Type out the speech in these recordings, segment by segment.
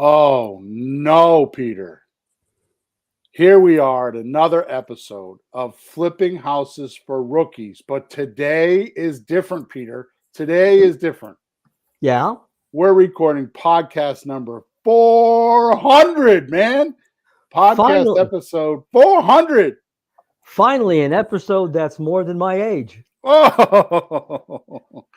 Oh, no, Peter. Here we are at another episode of Flipping Houses for Rookies. But today is different, Peter. Today is different. Yeah. We're recording podcast number 400, man. Podcast Finally, episode 400. finally, an episode that's more than my age. Oh, all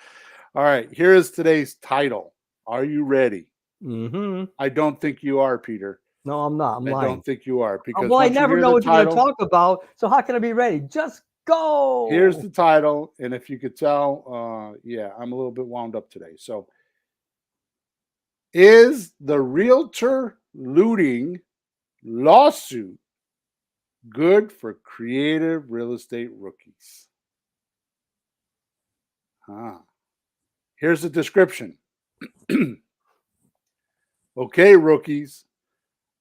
right. Here is today's title. Are you ready? Mm-hmm. I don't think you are, Peter. No, I'm not. I'm I don't lying. think you are because Well, I once you never hear know the what you're going to title, talk about. So how can I be ready? Just here's go. the title. And if you could tell, yeah, I'm a little bit wound up today. So, is the realtor looting lawsuit good for creative real estate rookies? Huh. Here's the description. Okay, rookies,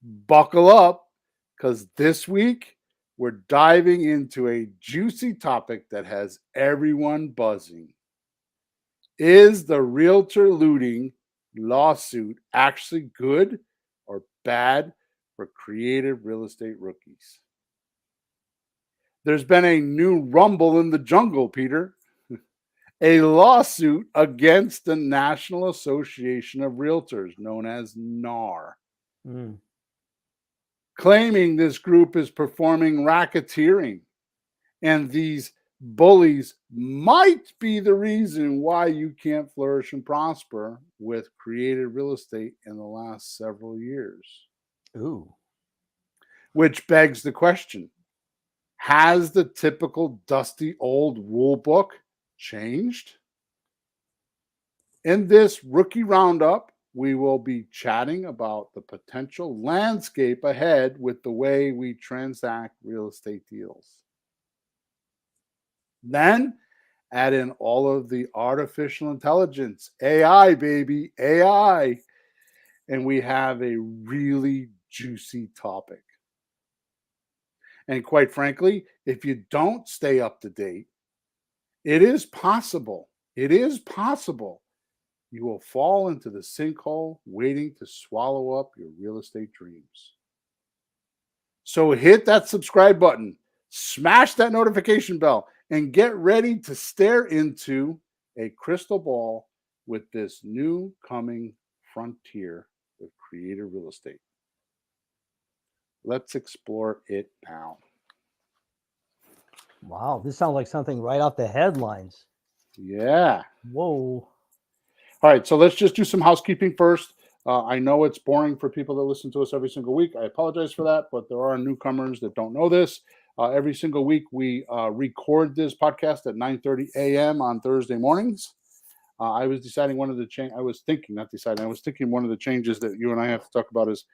buckle up because this week we're diving into a juicy topic that has everyone buzzing. Is the realtor looting lawsuit actually good or bad for creative real estate rookies? There's been a new rumble in the jungle, Peter. A lawsuit against the National Association of Realtors, known as NAR, Mm. claiming this group is performing racketeering and these bullies might be the reason why you can't flourish and prosper with creative real estate in the last several years. Ooh. Which begs the question, has the typical dusty old rule book changed? In this rookie roundup, we will be chatting about the potential landscape ahead with the way we transact real estate deals. Then add in all of the artificial intelligence, AI, baby, AI, and we have a really juicy topic. And quite frankly, if you don't stay up to date, it is possible you will fall into the sinkhole waiting to swallow up your real estate dreams. So hit that subscribe button, smash that notification bell, and get ready to stare into a crystal ball with this new coming frontier with creative real estate. Let's explore it now. Wow. This sounds like something right off the headlines. Yeah. Whoa. All right. So let's just do some housekeeping first. I know it's boring for people that listen to us every single week. I apologize for that, but there are newcomers that don't know this. Every single week, we record this podcast at 9:30 a.m. on Thursday mornings. I was deciding one of the change. I was thinking, not deciding. I was thinking one of the changes that you and I have to talk about is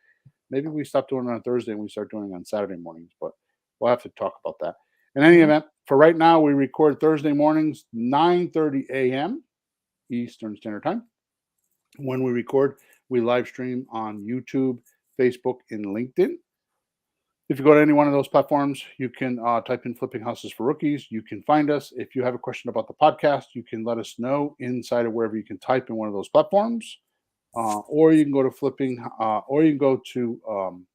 maybe we stop doing it on Thursday and we start doing it on Saturday mornings. But we'll have to talk about that. In any Mhm. event, for right now, we record Thursday mornings 9:30 a.m. Eastern Standard Time. When we record, we live stream on YouTube, Facebook, and LinkedIn. If you go to any one of those platforms, you can type in Flipping Houses for Rookies. You can find us. If you have a question about the podcast, you can let us know inside of wherever you can type in one of those platforms. Or you can go to or you can go to,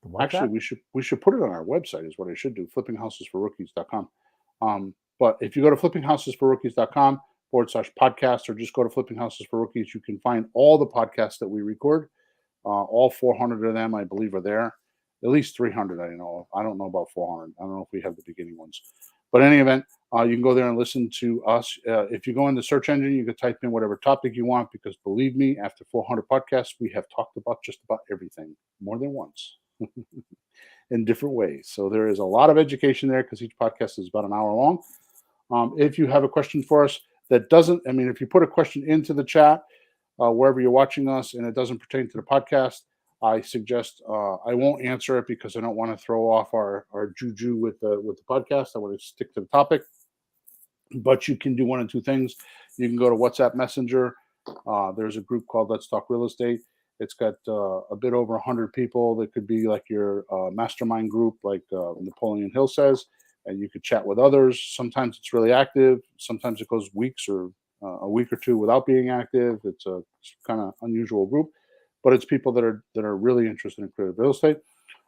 What's actually, that? we should put it on our website is what I should do, flippinghousesforrookies.com. But if you go to flippinghousesforrookies.com /podcast, or just go to Flipping Houses for Rookies, you can find all the podcasts that we record. All 400 of them, I believe, are there. At least 300, I know. I don't know about 400. I don't know if we have the beginning ones. But in any event, you can go there and listen to us. If you go in the search engine, you can type in whatever topic you want, because believe me, after 400 podcasts, we have talked about just about everything more than once in different ways. So there is a lot of education there because each podcast is about an hour long. If you have a question for us that doesn't, I mean, if you put a question into the chat, wherever you're watching us, and it doesn't pertain to the podcast, I suggest I won't answer it because I don't want to throw off our juju with the podcast. I want to stick to the topic. But you can do one of two things. You can go to WhatsApp Messenger. There's a group called Let's Talk Real Estate. It's got a bit over 100 people. That could be like your mastermind group, like Napoleon Hill says, and you could chat with others. Sometimes it's really active. Sometimes it goes weeks or a week or two without being active. It's a kind of unusual group. but it's people that are really interested in creative real estate.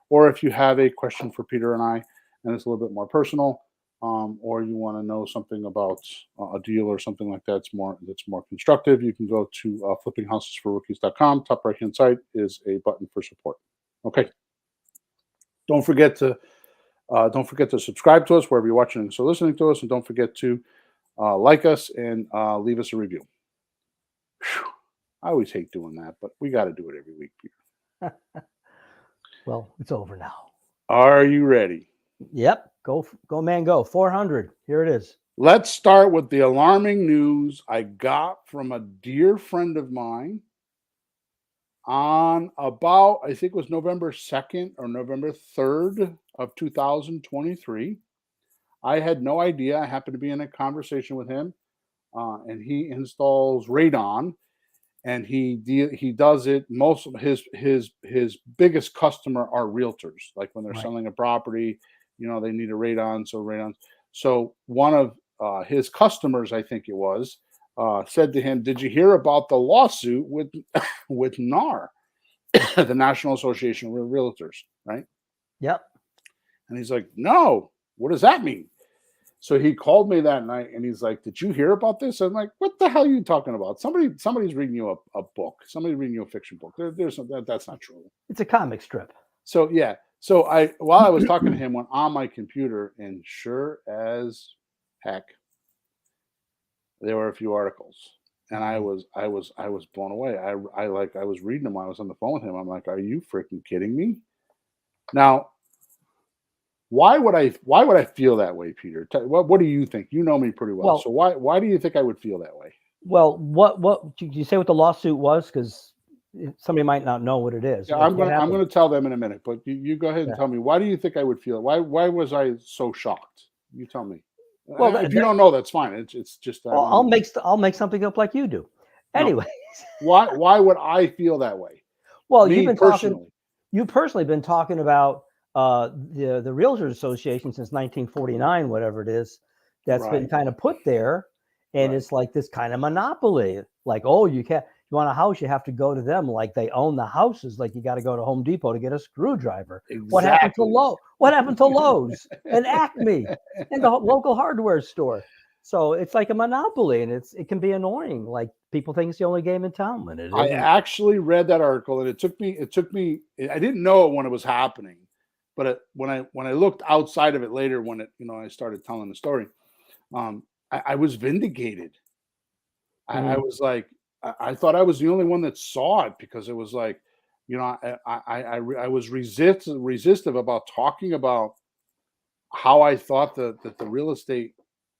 Or if you have a question for Peter and I, and it's a little bit more personal, or you want to know something about a deal or something like that, that's more constructive, you can go to flippinghousesforrookies.com. Top right hand side is a button for support. Okay. Don't forget to subscribe to us wherever you're watching and so listening to us, and don't forget to like us and leave us a review. Whew. I always hate doing that, but we got to do it every week, Peter. Well, it's over now. Are you ready? Yep. Go, man, go. 400. Here it is. Let's start with the alarming news I got from a dear friend of mine on about, I think it was November 2nd or November 3rd of 2023. I had no idea. I happened to be in a conversation with him, and he installs radon, and he does it. Most of his biggest customer are realtors. Like when they're Right. selling a property, they need a radon. So one of his customers, I think it was, said to him, "Did you hear about the lawsuit with with NAR, the National Association of Realtors?" Right? Yep. And he's like, "No. What does that mean?" So he called me that night and he's like, "Did you hear about this?" I'm like, "What the hell are you talking about? Somebody's reading you a book. Somebody's reading you a fiction book. That's not true." It's a comic strip. So yeah. So while I was talking to him, went on my computer, and sure as heck, there were a few articles. And I was blown away. I was reading them while I was on the phone with him. I'm like, "Are you freaking kidding me?" Now, why would I feel that way, Peter? What do you think? You know me pretty well. Well, So why do you think I would feel that way? well, what did you say what the lawsuit was? Because somebody might not know what it is. Yeah, What I'm happened? gonna tell them in a minute, but you go ahead and Yeah. tell me, why do you think I would feel? Why was I so shocked? You tell me. Well, If you don't know, that's fine. It's just I want to know. I'll make something up like you do. No. Anyway, Why would I feel that way? well, Me personally. you've personally been talking about the Realtors Association since 1949, whatever it is, that's been Right. kind of put there, and Right. it's like this kind of monopoly. Like, oh, you want a house, you have to go to them. Like they own the houses. Like you got to go to Home Depot to get a screwdriver. What happened to Exactly. What happened to Lowe's and Acme and the local hardware store? So it's like a monopoly, and it can be annoying. Like people think it's the only game in town when it I isn't. actually read that article, and it took me. I didn't know it when it was happening, but when I looked outside of it later, when I started telling the story, I was vindicated. I Mhm. was like, I thought I was the only one that saw it, because it was like, I was resistive about talking about how I thought that the real estate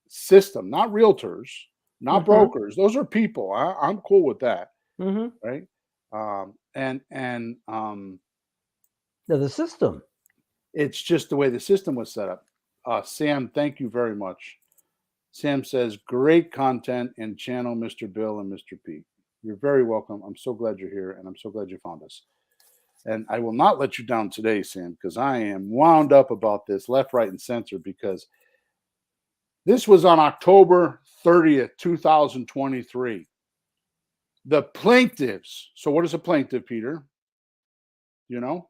system, not realtors, not Mhm. brokers, those are people. I'm cool with that, Mhm. right? And The system. it's just the way the system was set up. Sam, thank you very much. Sam says, "Great content and channel, Mr. Bill and Mr. Pete." You're very welcome. I'm so glad you're here, and I'm so glad you found us. And I will not let you down today, Sam, because I am wound up about this left, right, and center, because this was on October 30th, 2023. The plaintiffs. So, what is a plaintiff, Peter? You know?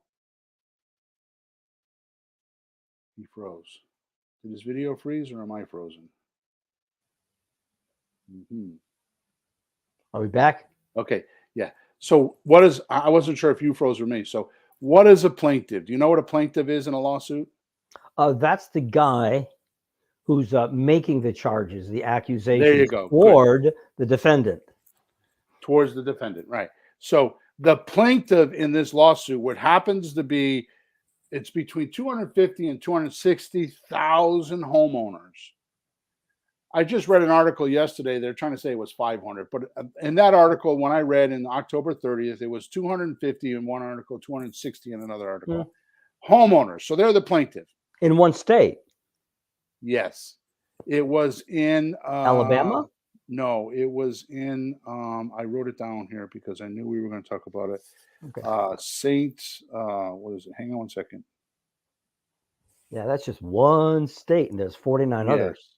He froze. Did his video freeze, or am I frozen? Are we back? Okay. Yeah. So, what is, I wasn't sure if you froze or me. So, what is a plaintiff? Do you know what a plaintiff is in a lawsuit? That's the guy who's making the charges, the There you accusations go. Good. toward the defendant. Towards the defendant. Right. So, the plaintiff in this lawsuit, what happens to be, it's between 250 and 260,000 homeowners. I just read an article yesterday. They're trying to say it was 500, but in that article, when I read in October 30th, it was 250 in one article, 260 in another Mm. article. Homeowners. So they're the plaintiff. In one state, Yes. It was in, Alabama. no, it was in, I wrote it down here because I knew we were going to talk about it. Okay. What is it? Hang on one second. Yeah, that's just one state, and there's 49 Yes. others.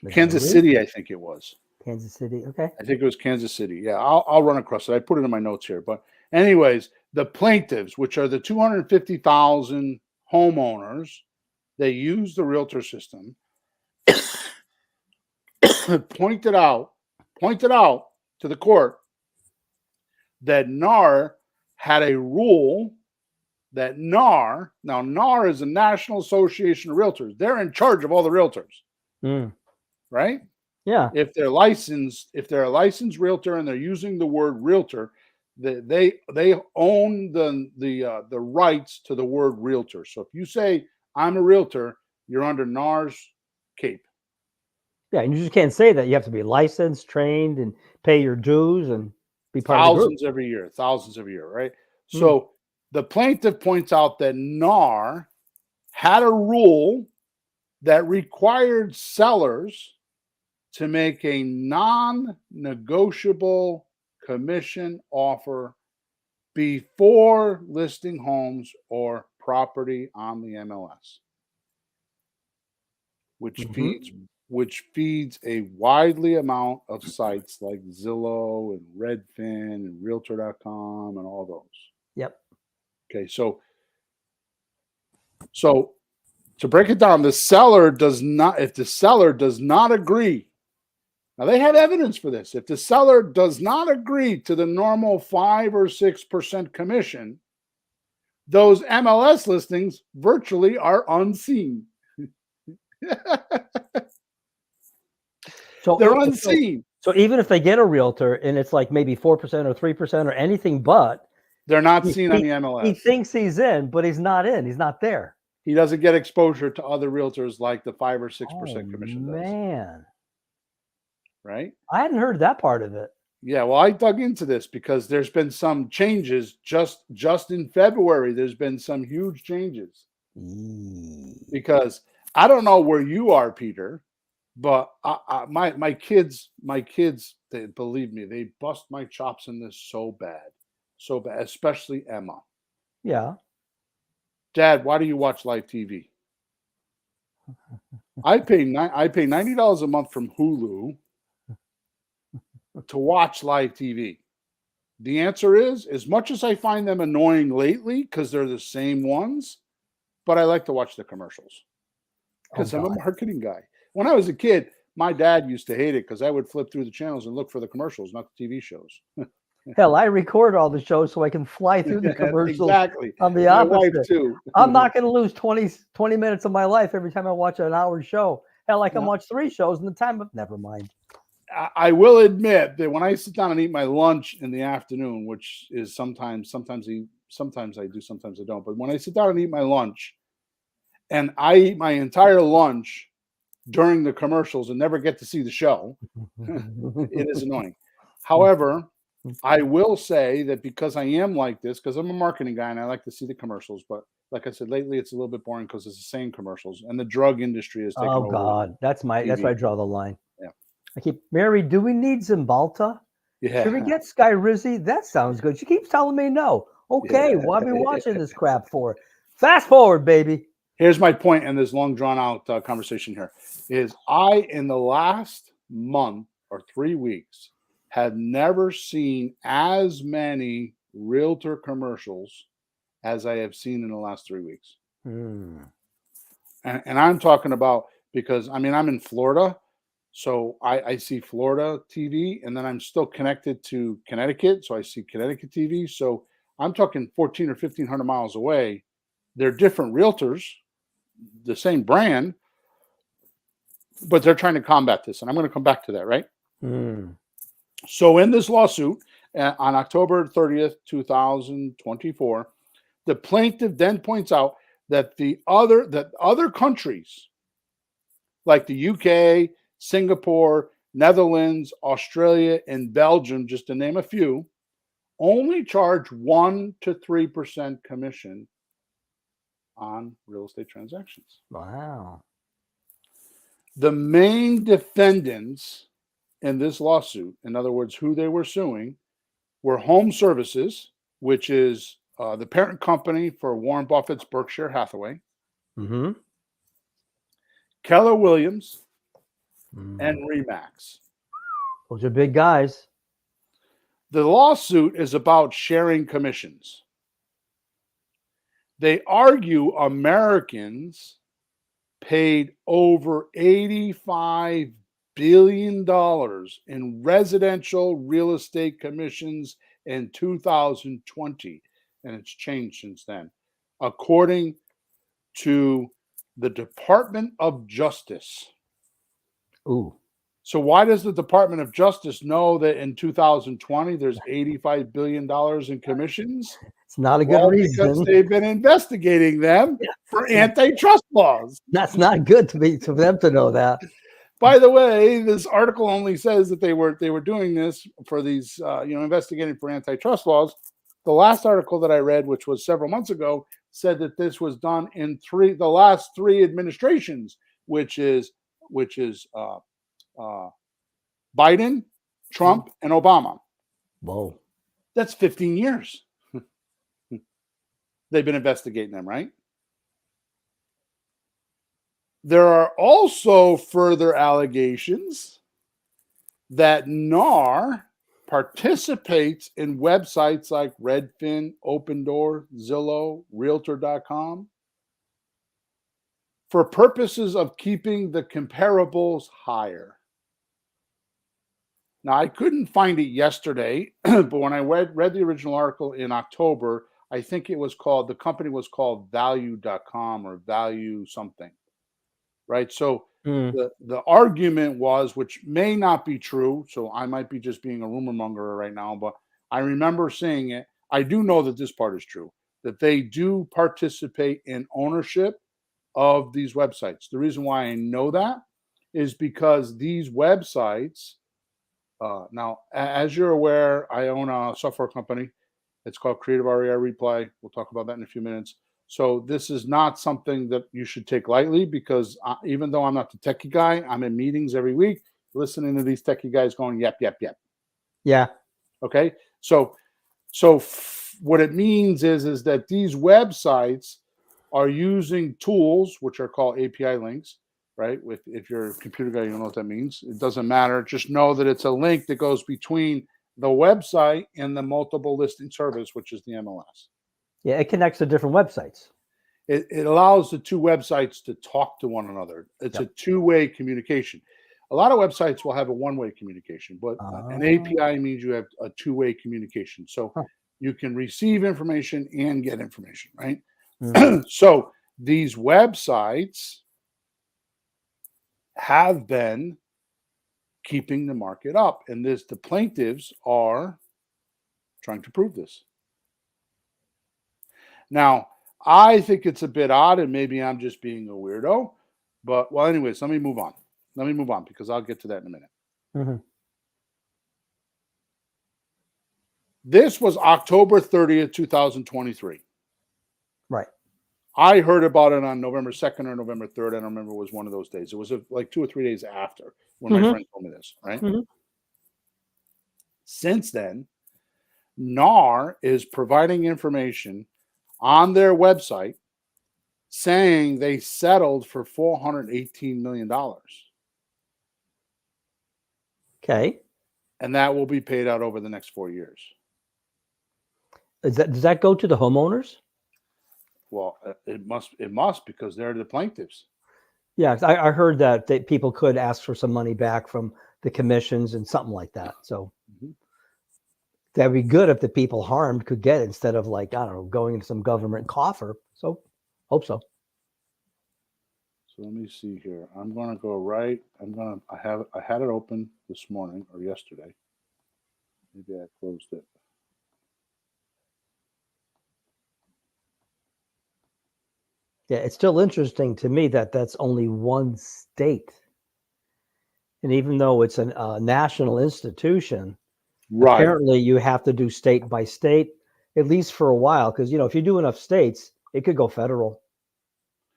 Kansas Missouri? City, I think it was. Kansas City. Okay. I think it was Kansas City. Yeah, I'll run across it. I put it in my notes here. But anyways, the plaintiffs, which are the 250,000 homeowners that use the Realtor system, pointed out to the court that NAR had a rule that NAR is the National Association of Realtors. They're in charge of all the realtors, Mm. right? Yeah. If they're a licensed realtor and they're using the word realtor, they own the rights to the word realtor. So if you say I'm a realtor, you're under NAR's cape. Yeah. And you just can't say that. You have to be licensed, trained, and pay your dues and be part of the group. Thousands every year, right? Mm. So the plaintiff points out that NAR had a rule that required sellers to make a non-negotiable commission offer before listing homes or property on the MLS, which feeds Hmm. a widely amount of sites like Zillow and Redfin and Realtor.com and all those. Yep. Okay, so to break it down, the seller does not, if the seller does not agree, now they have evidence for this. If the seller does not agree to the normal 5 or 6% commission, those MLS listings virtually are unseen. So, They're unseen. so even if they get a realtor and it's like maybe 4% or 3% or anything but, They're not he, seen on he, the he MLS. thinks he's in, but he's not in. He's not there. He doesn't get exposure to other realtors like the 5 or 6% Oh, commission does, man. right? I hadn't heard that part of it. Yeah, well, I dug into this because there's been some changes just in February. There's been some huge changes because I don't know where you are, Peter, but my kids, they, believe me, they bust my chops in this so bad, especially Emma. Yeah. Dad, why do you watch live TV? I pay $90 a month from Hulu to watch live TV. The answer is, as much as I find them annoying lately because they're the same ones, but I like to watch the commercials Oh, because I'm a God. marketing guy. When I was a kid, my dad used to hate it because I would flip through the channels and look for the commercials, not the TV shows. Hell, I record all the shows so I can fly through the commercials Exactly. on the My wife opposite. too. I'm not going to lose 20 minutes of my life every time I watch an hour show. Hell, I can No. watch 3 shows in the time, but never mind. I will admit that when I sit down and eat my lunch in the afternoon, which is sometimes I do, sometimes I don't. But when I sit down and eat my lunch, and I eat my entire lunch during the commercials and never get to see the show, it is annoying. However, I will say that because I am like this, because I'm a marketing guy and I like to see the commercials, but like I said, lately it's a little bit boring because it's the same commercials and the drug industry has taken Oh, over. God. That's where I TV. draw the line. Yeah. I keep, Mary, do we need Zimbalta? Should we Yeah. get Sky Rizzy? That sounds good. She keeps telling me no. Okay, Yeah. what are we watching this crap for? Fast forward, baby. Here's my point in this long drawn out conversation here is I, in the last month or 3 weeks, have never seen as many realtor commercials as I have seen in the last 3 weeks. Hmm. And I'm talking about, because I mean, I'm in Florida, so I see Florida TV, and then I'm still connected to Connecticut, so I see Connecticut TV. So I'm talking 14 or 1500 miles away. They're different realtors, the same brand, but they're trying to combat this, and I'm going to come back to that, right? Hmm. So in this lawsuit on October 30th, 2024, the plaintiff then points out that other countries like the UK, Singapore, Netherlands, Australia, and Belgium, just to name a few, only charge 1 to 3% commission on real estate transactions. Wow. The main defendants in this lawsuit, in other words, who they were suing, were Home Services, which is the parent company for Warren Buffett's Berkshire Hathaway, Mm-hmm. Keller Williams, and Remax. Those are big guys. The lawsuit is about sharing commissions. They argue Americans paid over $85 billion in residential real estate commissions in 2020, and it's changed since then, according to the Department of Justice. Ooh. So why does the Department of Justice know that in 2020 there's $85 billion in commissions? It's not a good Well, because reason. they've been investigating them for antitrust laws. That's not good for them to know that. By the way, this article only says that they were doing this for these, investigating for antitrust laws. The last article that I read, which was several months ago, said that this was done in the last three administrations, which is Biden, Trump, and Obama. Whoa. That's 15 years. They've been investigating them, right? There are also further allegations that NAR participates in websites like Redfin, Opendoor, Zillow, Realtor.com for purposes of keeping the comparables higher. Now, I couldn't find it yesterday, but when I read the original article in October, I think the company was called value.com or value something, right? So the argument was, which may not be true, so I might be just being a rumor monger right now, but I remember seeing it. I do know that this part is true, that they do participate in ownership of these websites. The reason why I know that is because these websites, now, as you're aware, I own a software company. It's called Creative REI Reply. We'll talk about that in a few minutes. So this is not something that you should take lightly because even though I'm not the techie guy, I'm in meetings every week listening to these techie guys going, yep, yep, yep. Yeah. Okay. So what it means is that these websites are using tools, which are called API links, right? If you're a computer guy, you know what that means. It doesn't matter. Just know that it's a link that goes between the website and the multiple listing service, which is the MLS. Yeah, it connects to different websites. It allows the two websites to talk to one another. It's a two-way communication. A lot of websites will have a one-way communication, but an API means you have a two-way communication. So you can receive information and get information, right? So these websites have been keeping the market up, and the plaintiffs are trying to prove this. Now, I think it's a bit odd, and maybe I'm just being a weirdo, but well, anyways, let me move on. Because I'll get to that in a minute. This was October 30th, 2023. Right. I heard about it on November 2nd or November 3rd. I don't remember. It was one of those days. It was like 2 or 3 days after when my friend told me this, right? Since then, NAR is providing information on their website saying they settled for $418 million. Okay. And that will be paid out over the next 4 years. Does that go to the homeowners? Well, it must because they're the plaintiffs. Yeah, I heard that people could ask for some money back from the commissions and something like that. So that'd be good if the people harmed could get it instead of like, I don't know, going into some government coffer. So hope so. So let me see here. I'm going to go right. I had it open this morning or yesterday. Maybe I closed it. Yeah, it's still interesting to me that that's only one state. And even though it's a national institution, apparently you have to do state by state, at least for a while. Because, if you do enough states, it could go federal.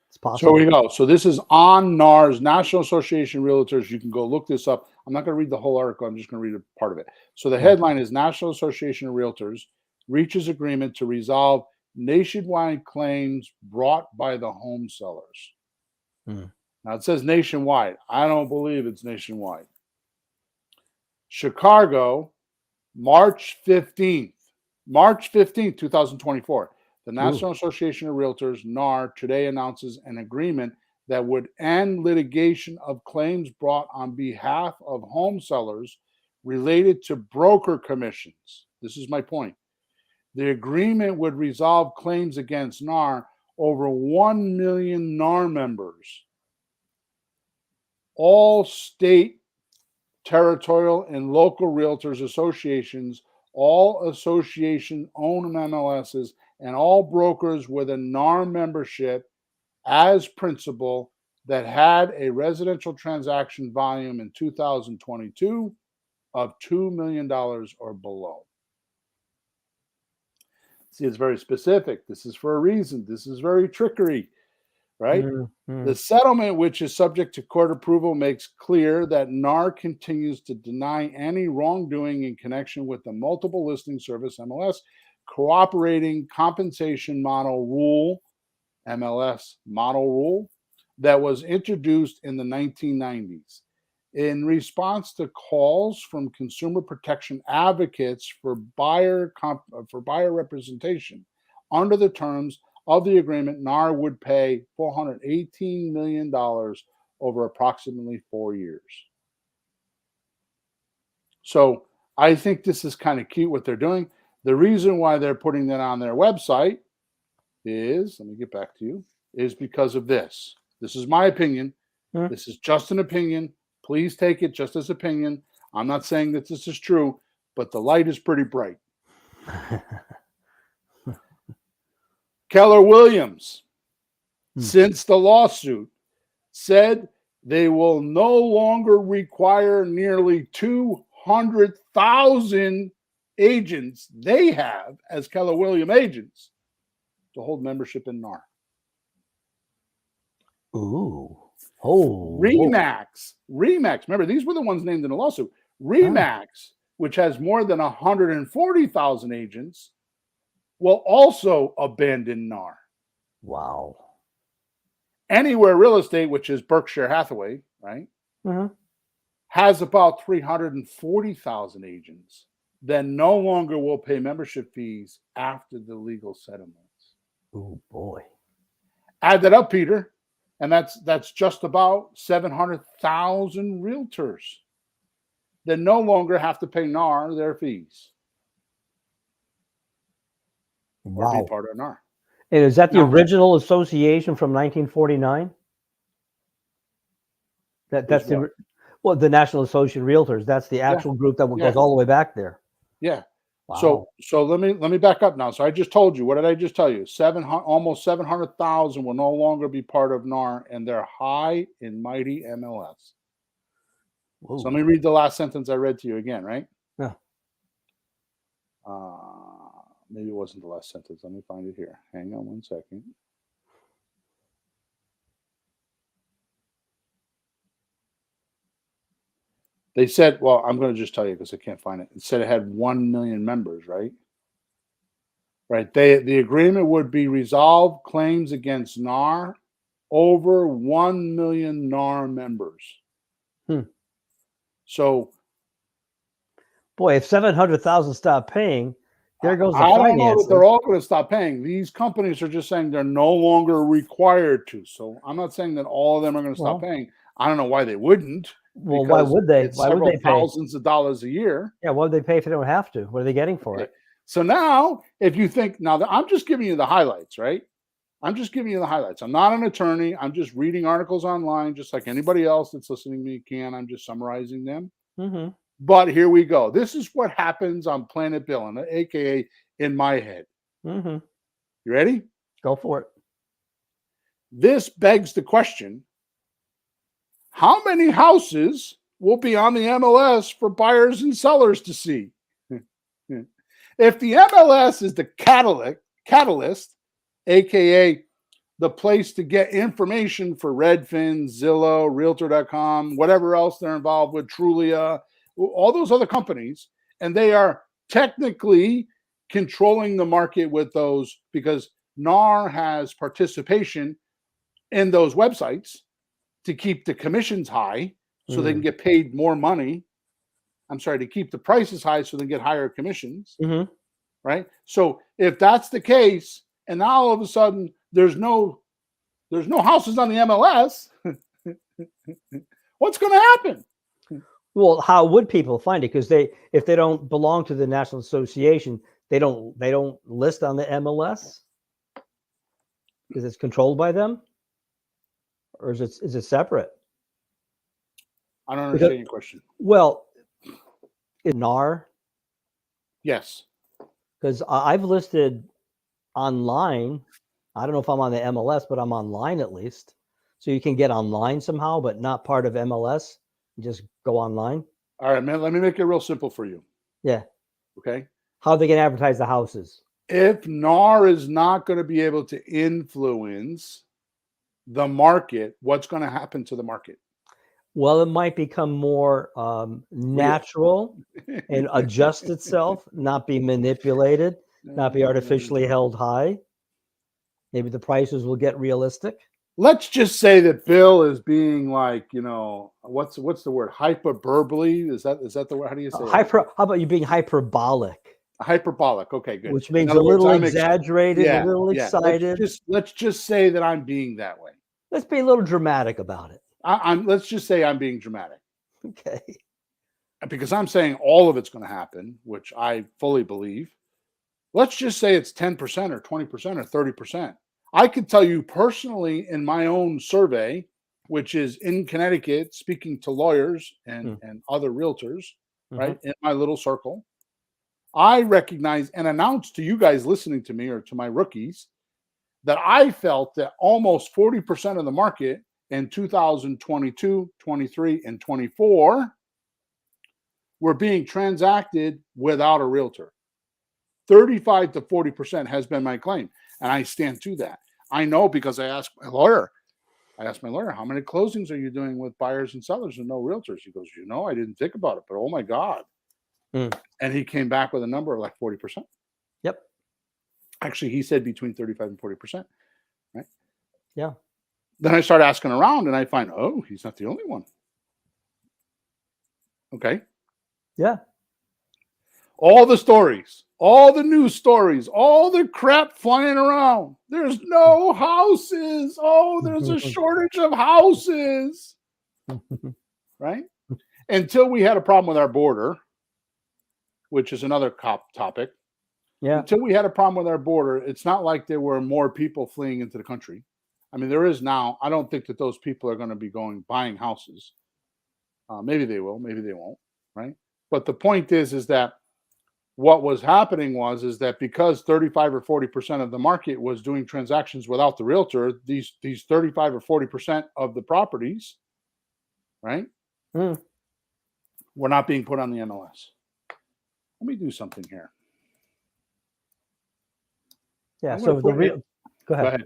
It's possible. So here we go. So this is on NAR's, National Association of Realtors. You can go look this up. I'm not going to read the whole article. I'm just going to read a part of it. So the headline is National Association of Realtors reaches agreement to resolve nationwide claims brought by the home sellers. Now it says nationwide. I don't believe it's nationwide. Chicago, March 15th. March 15th, 2024. The Ooh. National Association of Realtors, NAR, today announces an agreement that would end litigation of claims brought on behalf of home sellers related to broker commissions. This is my point. The agreement would resolve claims against NAR over 1 million NAR members. All state, territorial, and local realtors associations, all association owned MLSs, and all brokers with a NAR membership as principal that had a residential transaction volume in 2022 of $2 million or below. See, it's very specific. This is for a reason. This is very trickery, right? Mm-hmm. The settlement, which is subject to court approval, makes clear that NAR continues to deny any wrongdoing in connection with the multiple listing service MLS cooperating compensation model rule, MLS model rule, that was introduced in the 1990s. In response to calls from consumer protection advocates for buyer representation under the terms of the agreement, NAR would pay $418 million over approximately 4 years. So I think this is kind of cute what they're doing. The reason why they're putting that on their website is, let me get back to you, is because of this. This is my opinion. This is just an opinion. Please take it just as opinion. I'm not saying that this is true, but the light is pretty bright. Keller Williams, since the lawsuit, said they will no longer require nearly 200,000 agents they have as Keller Williams agents to hold membership in NAR. Ooh. Oh. Remax. Remember, these were the ones named in the lawsuit. Remax, which has more than 140,000 agents, will also abandon NAR. Wow. Anywhere Real Estate, which is Berkshire Hathaway, right, has about 340,000 agents that no longer will pay membership fees after the legal settlements. Oh, boy. Add that up, Peter, and that's just about 700,000 realtors that no longer have to pay NAR their fees. Or be part of NAR. And is that the original association from 1949? That's the the National Association of Realtors. That's the actual group that goes all the way back there. Yeah. Wow. So let me back up now. So I just told you. What did I just tell you? Almost 700,000 will no longer be part of NAR, and they're high and mighty MLS. Whoa. So let me read the last sentence I read to you again, right? Yeah. Maybe it wasn't the last sentence. Let me find it here. Hang on one second. They said, well, I'm going to just tell you because I can't find it. It said it had 1 million members, right? Right. The agreement would be resolved claims against NAR over 1 million NAR members. So, boy, if 700,000 stop paying, there goes the I finances. don't know that they're all going to stop paying. These companies are just saying they're no longer required to. So I'm not saying that all of them are going to stop paying. I don't know why they wouldn't. Well, why would they? Why would they pay thousands of dollars a year? Yeah, why would they pay if they don't have to? What are they getting for it? So now, if you think I'm just giving you the highlights, right? I'm just giving you the highlights. I'm not an attorney. I'm just reading articles online, just like anybody else that's listening to me can. I'm just summarizing them. But here we go. This is what happens on Planet Bill, aka in my head. You ready? Go for it. This begs the question: how many houses will be on the MLS for buyers and sellers to see? If the MLS is the catalyst, aka the place to get information for Redfin, Zillow, Realtor.com, whatever else they're involved with, Trulia, all those other companies, and they are technically controlling the market with those because NAR has participation in those websites. to keep the commissions high so they can Mm. get paid more money. I'm sorry, to keep the prices high so they get higher commissions, Mhm. right? So if that's the case, and now all of a sudden there's no houses on the MLS, what's going to happen? Well, how would people find it? Because if they don't belong to the National Association, they don't list on the MLS because it's controlled by them, or is it separate? I don't Because understand your question. well, in NAR, Yes. because I've listed online. I don't know if I'm on the MLS, but I'm online at least. So you can get online somehow, but not part of MLS. You just go online. All right, man. Let me make it real simple for you. Yeah. Okay. How they can advertise the houses. If NAR is not going to be able to influence the market, what's going to happen to the market? Well, it might become more Real. natural and adjust itself, not be manipulated, not be artificially held high. Maybe the prices will get realistic. Let's just say that Bill is being like, what's the word? Hyperbole? Is that the word? How do you say it? How about you being hyperbolic, Hyperbolic. Okay, good. which In means a other words, little exaggerated, a yeah, little yeah. excited. Let's just say that I'm being that way. Let's be a little dramatic about it. Let's just say I'm being dramatic Okay. because I'm saying all of it's going to happen, which I fully believe. Let's just say it's 10% or 20% or 30%. I could tell you personally in my own survey, which is in Connecticut, speaking to lawyers and other realtors, Mm-hmm. right, in my little circle, I recognize and announce to you guys listening to me or to my rookies that I felt that almost 40% of the market in 2022, 23, and 24 were being transacted without a realtor. 35 to 40% has been my claim, and I stand to that. I know because I asked my lawyer, how many closings are you doing with buyers and sellers and no realtors? He goes, I didn't think about it, but oh my God. Mm. And he came back with a number of like 40%. Yep. Actually, he said between 35 and 40%, right? Yeah. Then I start asking around and I find, he's not the only one. Okay. Yeah. All the stories, all the news stories, all the crap flying around. There's no houses. Oh, there's a shortage of houses, right? Until we had a problem with our border, which is another topic. Yeah. Until we had a problem with our border, it's not like there were more people fleeing into the country. I mean, there is now. I don't think that those people are going to be buying houses. Maybe they will, maybe they won't, right? But the point is that what was happening is that because 35 or 40% of the market was doing transactions without the realtor, these 35 or 40% of the properties, right, Mm. were not being put on the MLS. Let me do something here. Yeah. So go go Go ahead. ahead.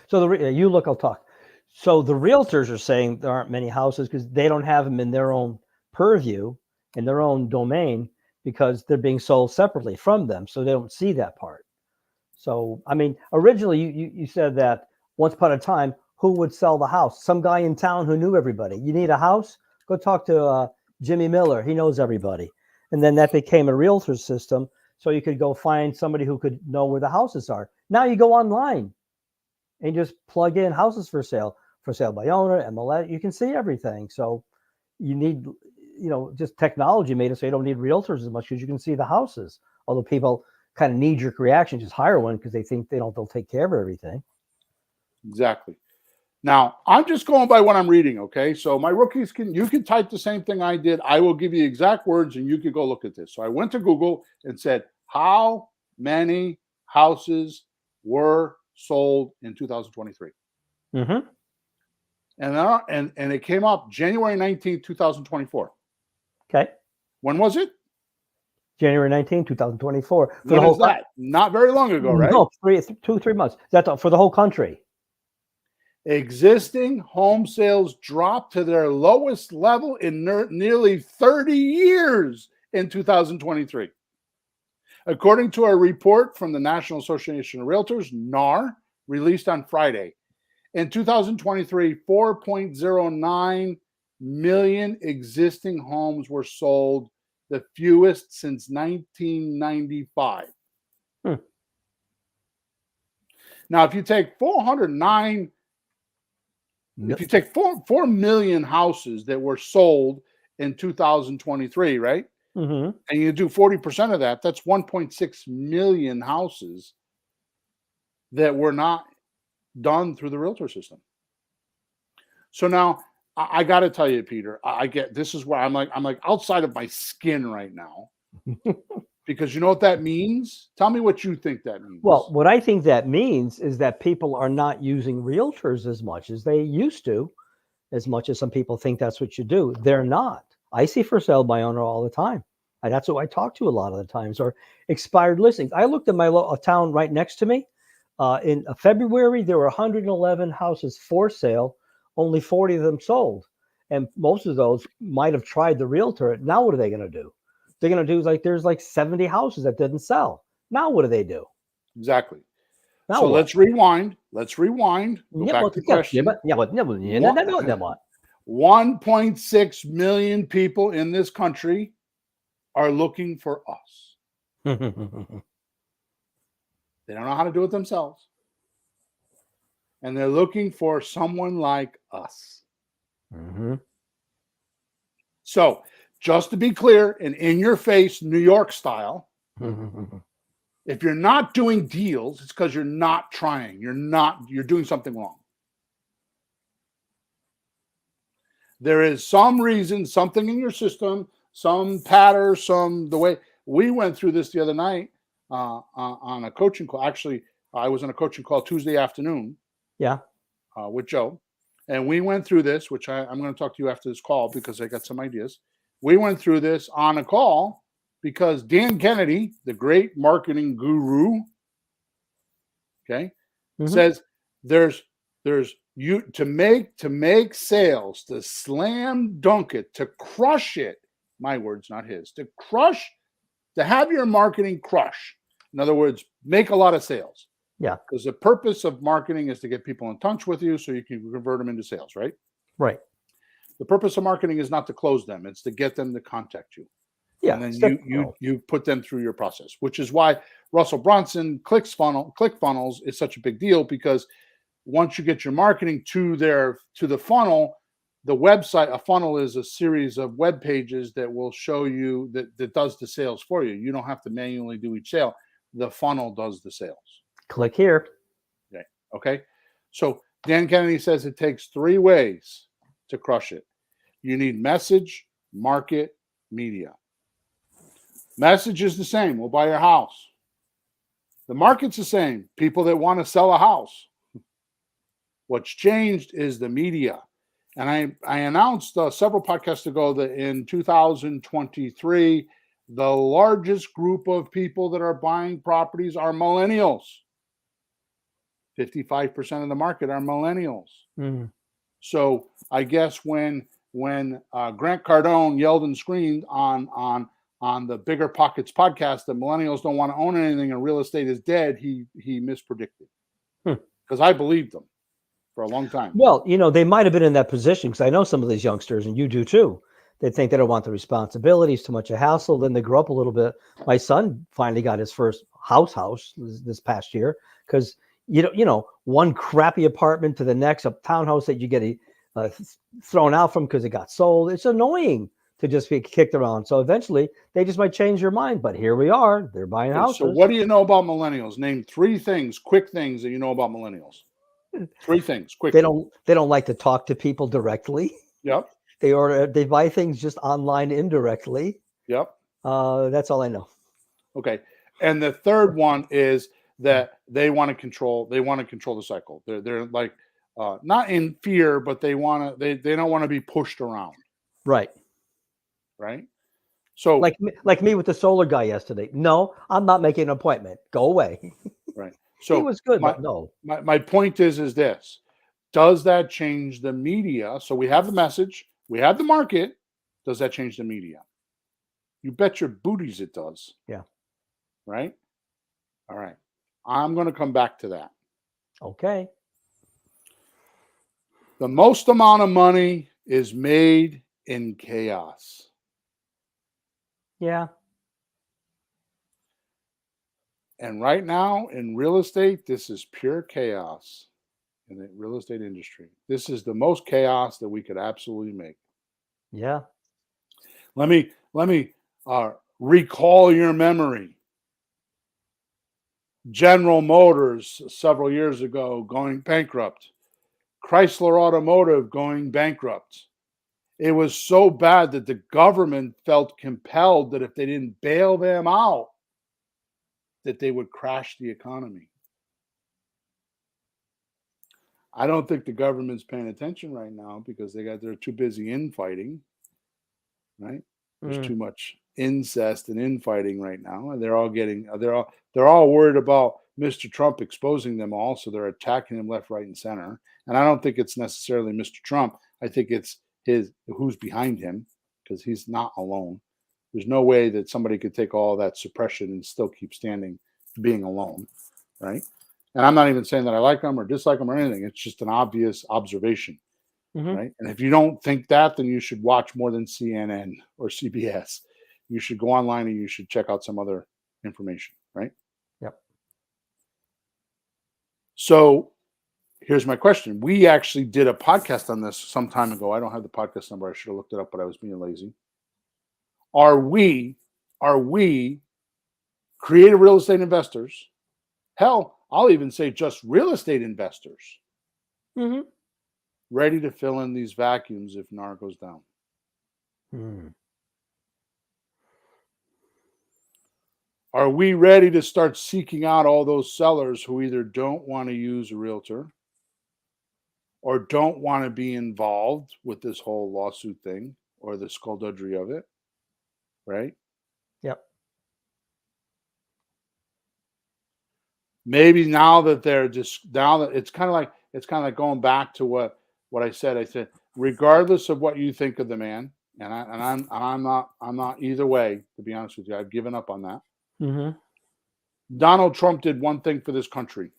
So you look, I'll talk. So the realtors are saying there aren't many houses because they don't have them in their own purview, in their own domain, because they're being sold separately from them. So they don't see that part. So, I mean, originally you said that once upon a time, who would sell the house? Some guy in town who knew everybody. You need a house? Go talk to Jimmy Miller. He knows everybody. And then that became a realtor system. So you could go find somebody who could know where the houses are. Now you go online and just plug in houses for sale by owner, MLS. You can see everything. So you need, just technology made it so you don't need realtors as much because you can see the houses. Although people kind of knee-jerk reaction, just hire one because they think they'll take care of everything. Exactly. Now, I'm just going by what I'm reading, okay? So my rookies you can type the same thing I did. I will give you exact words and you can go look at this. So I went to Google and said, how many houses were sold in 2023? Mm-hmm. And it came up January 19th, 2024. Okay. When was it? January 19, 2024. For When the whole is that? Not very long ago, right? No, 3 months. That's for the whole country. Existing home sales dropped to their lowest level in nearly 30 years in 2023. According to a report from the National Association of Realtors, NAR, released on Friday, In 2023, 4.09 million existing homes were sold, the fewest since 1995. Hmm. Now, if you take 409, if you take 4 million houses that were sold in 2023, right? Mm-hmm. And you do 40% of that, that's 1.6 million houses that were not done through the Realtor system. So now I got to tell you, Peter, I get, this is where I'm like outside of my skin right now, because you know what that means? Tell me what you think that means. Well, what I think that means is that people are not using realtors as much as they used to, as much as some people think that's what you do. They're not. I see for sale by owner all the time. And that's what I talk to a lot of the times, or expired listings. I looked at my town right next to me. In February, there were 111 houses for sale, only 40 of them sold. And most of those might have tried the realtor. Now, what are they going to do? They're going to do there's like 70 houses that didn't sell. Now, what do they do? Exactly. Now So what? let's rewind. Go back to the question. 1.6 million people in this country are looking for us. They don't know how to do it themselves. And they're looking for someone like us. Mm-hmm. So, just to be clear, and in your face, New York style, if you're not doing deals, it's because you're not trying. You're doing something wrong. There is some reason, something in your system, some pattern, the way we went through this the other night on a coaching call. Actually, I was on a coaching call Tuesday afternoon. Yeah. With Joe. And we went through this, which I'm going to talk to you after this call because I got some ideas. We went through this on a call because Dan Kennedy, the great marketing guru, okay, says there's you to make sales, to slam dunk it, to crush it. My words, not his. To have your marketing crush. In other words, make a lot of sales. Yeah. Because the purpose of marketing is to get people in touch with you so you can convert them into sales, right? Right. The purpose of marketing is not to close them. It's to get them to contact you. Yeah. And then you put them through your process, which is why Russell Brunson ClickFunnels is such a big deal, because once you get your marketing to the funnel, the website, a funnel is a series of web pages that will show you that does the sales for you. You don't have to manually do each sale. The funnel does the sales. Click here. Okay. So Dan Kennedy says it takes 3 ways to crush it. You need message, market, media. Message is the same. We'll buy your house. The market's the same. People that want to sell a house. What's changed is the media. And I announced several podcasts ago that in 2023, the largest group of people that are buying properties are millennials. 55% of the market are millennials. Mm-hmm. So I guess when Grant Cardone yelled and screamed on the Bigger Pockets podcast that millennials don't want to own anything and real estate is dead, he mispredicted. Because I believed him for a long time. Well, they might have been in that position, because I know some of these youngsters, and you do too. They think they don't want the responsibilities, too much a hassle. Then they grow up a little bit. My son finally got his first house this past year, because one crappy apartment to the next, a townhouse that you get thrown out from because it got sold. It's annoying to just be kicked around. So eventually they just might change their mind. But here we are. They're buying houses. So what do you know about millennials? Name 3 quick things that you know about millennials. 3 things, quick. They don't like to talk to people directly. Yep. They buy things just online indirectly. Yep. That's all I know. Okay. And the third one is that they want to control the cycle. They're like not in fear, but they don't want to be pushed around. Right. So like me with the solar guy yesterday. No, I'm not making an appointment. Go away. Right. So he was good, but no. My point is this. Does that change the media? So we have the message, we have the market. Does that change the media? You bet your booties it does. Yeah. Right? All right. I'm going to come back to that. Okay. The most amount of money is made in chaos. Yeah. And right now in real estate, this is pure chaos in the real estate industry. This is the most chaos that we could absolutely make. Yeah. Let me recall your memory. General Motors several years ago going bankrupt. Chrysler Automotive going bankrupt. It was so bad that the government felt compelled that if they didn't bail them out, that they would crash the economy. I don't think the government's paying attention right now because they're too busy infighting, right? There's too much incest and infighting right now, and they're all worried about Mr. Trump exposing them all, so they're attacking him left, right, and center. And I don't think it's necessarily Mr. Trump. I think it's who's behind him, because he's not alone. There's no way that somebody could take all that suppression and still keep standing being alone, right? And I'm not even saying that I like him or dislike him or anything. It's just an obvious observation, right? And if you don't think that, then you should watch more than CNN or CBS. You should go online and you should check out some other information, right? Yep. So here's my question. We actually did a podcast on this some time ago. I don't have the podcast number. I should have looked it up, but I was being lazy. Are we creative real estate investors? Hell, I'll even say just real estate investors ready to fill in these vacuums if NAR goes down? Are we ready to start seeking out all those sellers who either don't want to use a realtor or don't want to be involved with this whole lawsuit thing or the skullduggery of it, right? Yep. Maybe now that it's kind of like going back to what I said. I said, regardless of what you think of the man, and I'm not either way, to be honest with you. I've given up on that. Donald Trump did one thing for this country,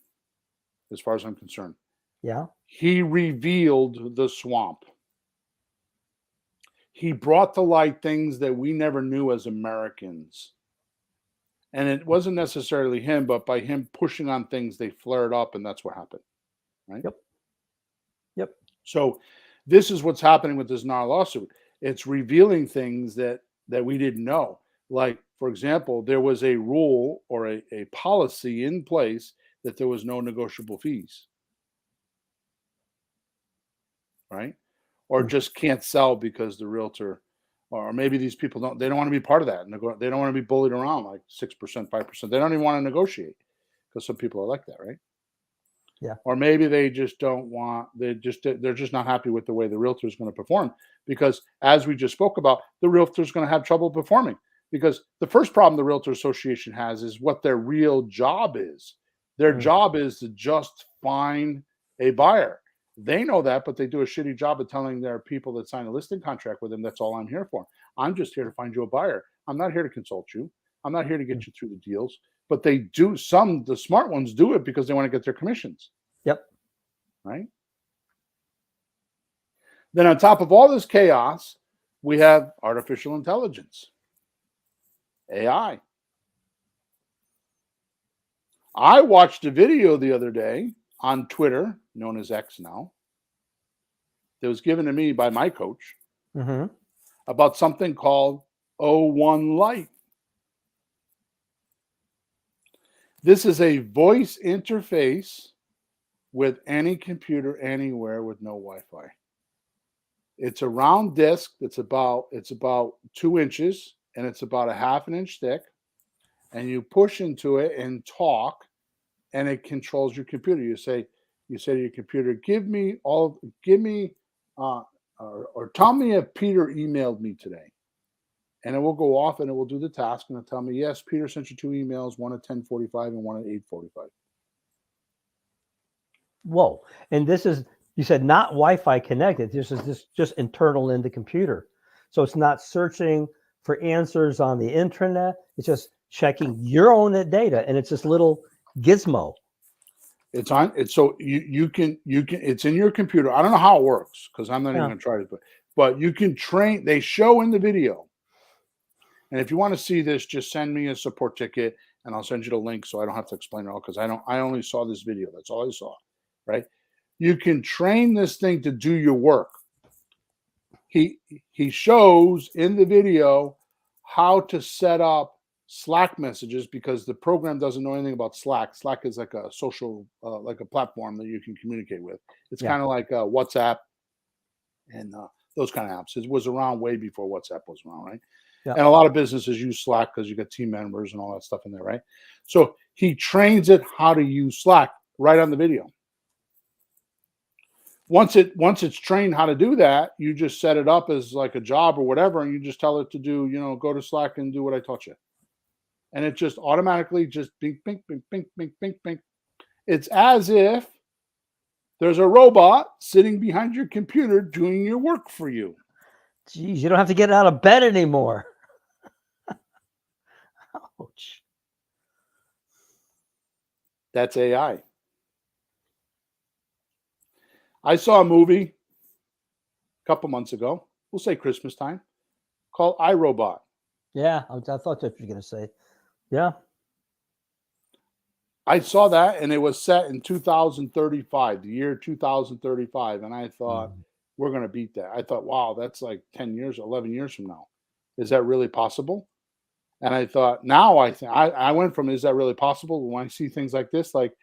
as far as I'm concerned. Yeah. He revealed the swamp. He brought to light things that we never knew as Americans. And it wasn't necessarily him, but by him pushing on things, they flared up, and that's what happened, right? Yep. So this is what's happening with this NAR lawsuit. It's revealing things that we didn't know. Like, for example, there was a rule or a policy in place that there was no negotiable fees, right? Or just can't sell because the realtor, or maybe these people don't want to be part of that. They don't want to be bullied around like 6%, 5%. They don't even want to negotiate, because some people are like that, right? Yeah. Or maybe they just don't want, they're just not happy with the way the realtor is going to perform, because as we just spoke about, the realtor is going to have trouble performing, because the first problem the Realtor Association has is what their real job is. Their job is to just find a buyer. They know that, but they do a shitty job of telling their people that sign a listing contract with them, that's all I'm here for. I'm just here to find you a buyer. I'm not here to consult you. I'm not here to get you through the deals. But they do, the smart ones do it because they want to get their commissions. Yep. Right? Then on top of all this chaos, we have artificial intelligence, AI. I watched a video the other day on Twitter, known as X now, that was given to me by my coach about something called O1 Lite. This is a voice interface with any computer anywhere with no Wi-Fi. It's a round disc that's about 2 inches, and it's about a half an inch thick, and you push into it and talk, and it controls your computer. You say to your computer, or tell me if Peter emailed me today. And it will go off and it will do the task, and it'll tell me, yes, Peter sent you 2 emails, one at 10:45 and one at 8:45. Whoa. And this is, you said not Wi-Fi connected. This is just internal in the computer. So it's not searching for answers on the intranet. It's just checking your own data. And it's this little gizmo. It's on. It's so you can It's in your computer. I don't know how it works because I'm not even Yeah. going to try it, but you can train. They show in the video, and if you want to see this, just send me a support ticket, and I'll send you the link so I don't have to explain it all because I don't. I only saw this video. That's all I saw. Right? You can train this thing to do your work. He he shows in the video how to set up Slack messages because the program doesn't know anything about Slack. Slack is like a social, like a platform that you can communicate with. It's Yeah. kind of like WhatsApp and those kind of apps. It was around way before WhatsApp was around, right? Yeah. And a lot of businesses use Slack because you got team members and all that stuff in there, right? So he trains it how to use Slack right on the video. Once it's trained how to do that, you just set it up as like a job or whatever, and you just tell it to do, go to Slack and do what I taught you. And it just automatically just bing, bing, bing, bing, bing, bing, bing. It's as if there's a robot sitting behind your computer doing your work for you. Geez, you don't have to get out of bed anymore. Ouch. That's AI. I saw a movie a couple months ago, we'll say Christmas time, called iRobot. Yeah, I thought that's what you were going to say. Yeah. I saw that, and it was set in 2035, the year 2035. And I thought, we're going to beat that. I thought, wow, that's like 10 years, 11 years from now. Is that really possible? And I thought, now I went from, is that really possible? When I see things like this, like,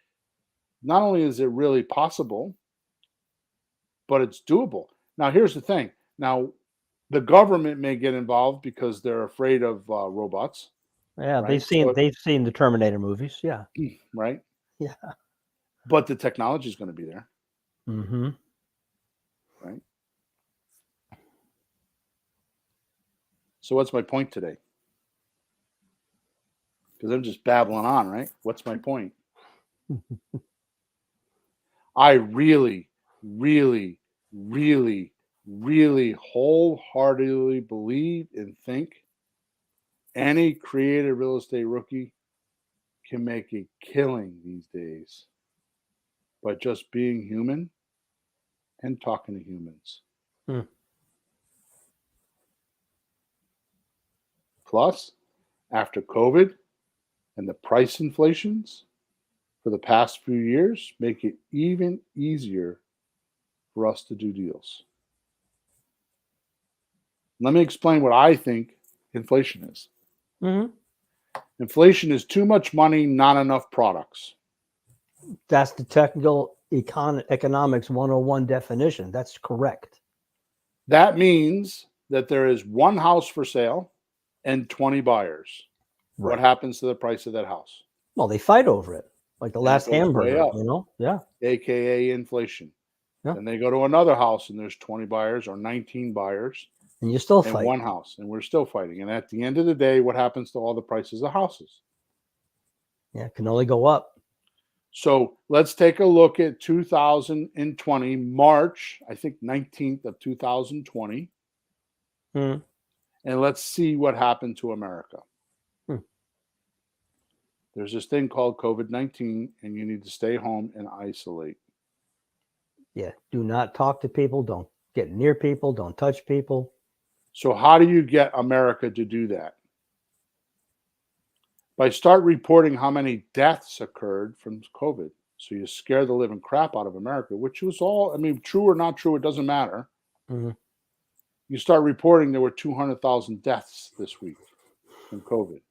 not only is it really possible, but it's doable. Now, here's the thing. Now, the government may get involved because they're afraid of robots. Yeah, Right? they've seen the Terminator movies. Yeah. Right. Yeah. But the technology is going to be there. Mm-hmm. Right. So what's my point today? Because I'm just babbling on, right? What's my point? I really, really, really, really wholeheartedly believe and think any creative real estate rookie can make a killing these days by just being human and talking to humans. Plus, after COVID and the price inflations for the past few years, make it even easier for us to do deals. Let me explain what I think inflation is. Mm-hmm. Inflation is too much money, not enough products. That's the technical economics 101 definition. That's correct. That means that there is one house for sale and 20 buyers. Right. What happens to the price of that house? Well, they fight over it, like the last hamburger, up, Yeah. AKA inflation. Yeah. Then they go to another house and there's 20 buyers or 19 buyers. And you still in fight. one house, and we're still fighting. And at the end of the day, what happens to all the prices of houses? Yeah, it can only go up. So let's take a look at 2020, March, I think 19th of 2020. And let's see what happened to America. There's this thing called COVID-19, and you need to stay home and isolate. Yeah, do not talk to people. Don't get near people. Don't touch people. So how do you get America to do that? By start reporting how many deaths occurred from COVID. So you scare the living crap out of America, which was all, true or not true, it doesn't matter. Mm-hmm. You start reporting there were 200,000 deaths this week from COVID.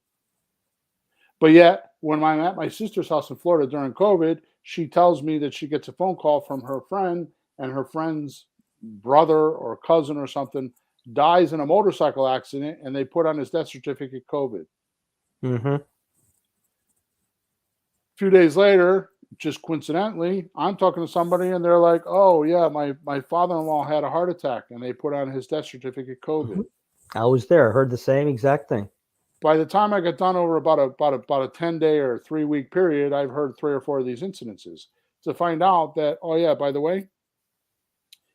But yet, when I'm at my sister's house in Florida during COVID, she tells me that she gets a phone call from her friend, and her friend's brother or cousin or something dies in a motorcycle accident, and they put on his death certificate COVID. Mm-hmm. A few days later, just coincidentally, I'm talking to somebody and they're like, oh, yeah, my father-in-law had a heart attack, and they put on his death certificate COVID. Mm-hmm. I was there. I heard the same exact thing. By the time I got done over about a 10-day or 3-week period, I've heard 3 or 4 of these incidences to find out that, oh, yeah, by the way,